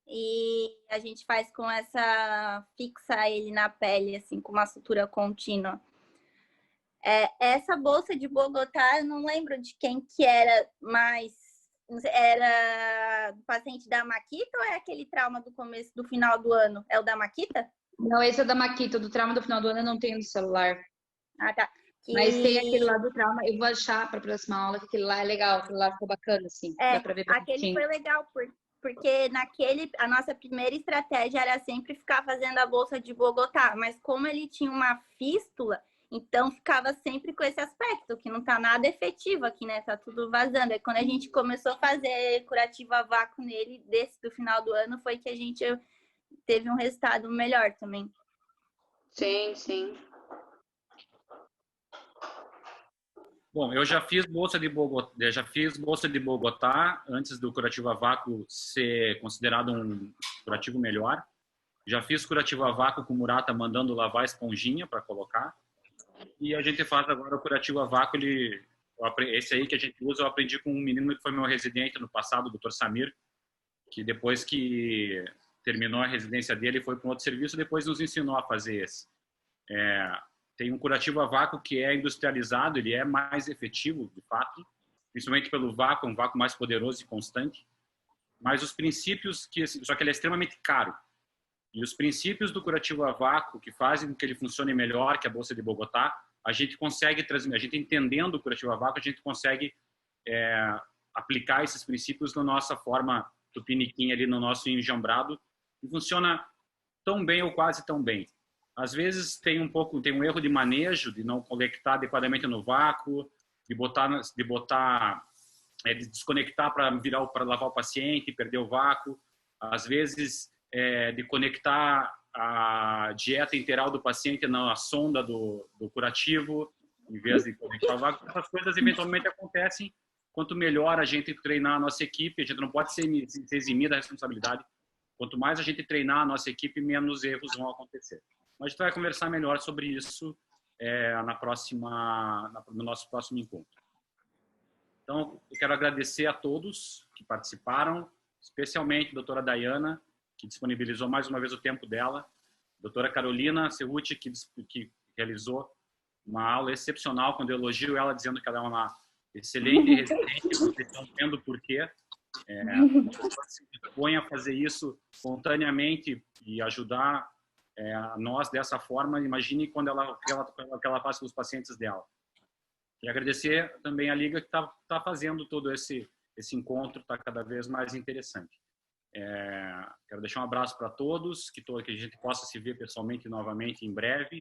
E a gente faz com essa, fixa ele na pele, assim, com uma sutura contínua. Essa bolsa de Bogotá, eu não lembro de quem que era, mas era do paciente da Makita ou é aquele trauma do começo, do final do ano? É o da Makita? Não, esse é da Maquita, do trauma do final do ano eu não tenho no celular. Ah, tá. Mas tem aquele lá do trauma, eu vou achar para a próxima aula, que aquele lá é legal, aquele lá ficou bacana, assim. Dá pra ver aquele foi legal, porque a nossa primeira estratégia era sempre ficar fazendo a bolsa de Bogotá, mas como ele tinha uma fístula, então ficava sempre com esse aspecto, que não tá nada efetivo aqui, né? Tá tudo vazando. Aí quando a gente começou a fazer curativo a vácuo nele, do final do ano, foi que a gente teve um resultado melhor também. Sim, sim. Bom, eu já fiz bolsa de Bogotá antes do curativo a vácuo ser considerado um curativo melhor. Já fiz curativo a vácuo com Murata mandando lavar a esponjinha para colocar. E a gente faz agora o curativo a vácuo, esse aí que a gente usa, eu aprendi com um menino que foi meu residente no passado, o Dr. Samir, que depois que terminou a residência dele foi para um outro serviço, depois nos ensinou a fazer esse. Tem um curativo a vácuo que é industrializado, ele é mais efetivo, de fato, principalmente pelo vácuo, um vácuo mais poderoso e constante. Mas os princípios, só que ele é extremamente caro. E os princípios do curativo a vácuo, que fazem com que ele funcione melhor que a Bolsa de Bogotá, a gente consegue transmitir, a gente entendendo o curativo a vácuo, a gente consegue aplicar esses princípios na nossa forma tupiniquim ali, no nosso enjambrado, e funciona tão bem ou quase tão bem. Às vezes tem um erro de manejo, de não conectar adequadamente no vácuo, de desconectar para lavar o paciente, perder o vácuo. Às vezes de conectar a dieta interal do paciente na sonda do curativo, em vez de conectar o vácuo. Essas coisas eventualmente acontecem. Quanto melhor a gente treinar a nossa equipe, a gente não pode se eximir da responsabilidade. Quanto mais a gente treinar a nossa equipe, menos erros vão acontecer. Mas a gente vai conversar melhor sobre isso no nosso próximo encontro. Então, eu quero agradecer a todos que participaram, especialmente a doutora Dayana, que disponibilizou mais uma vez o tempo dela, a doutora Carolina Cerruti, que realizou uma aula excepcional, quando eu elogio ela, dizendo que ela é uma excelente residente, vocês estão vendo o porquê. Uma pessoa que se dispõe a fazer isso espontaneamente e ajudar a nós dessa forma, imagine quando que ela faz com os pacientes dela. E agradecer também a Liga que está fazendo todo esse encontro, está cada vez mais interessante. Quero deixar um abraço para todos, que a gente possa se ver pessoalmente novamente em breve.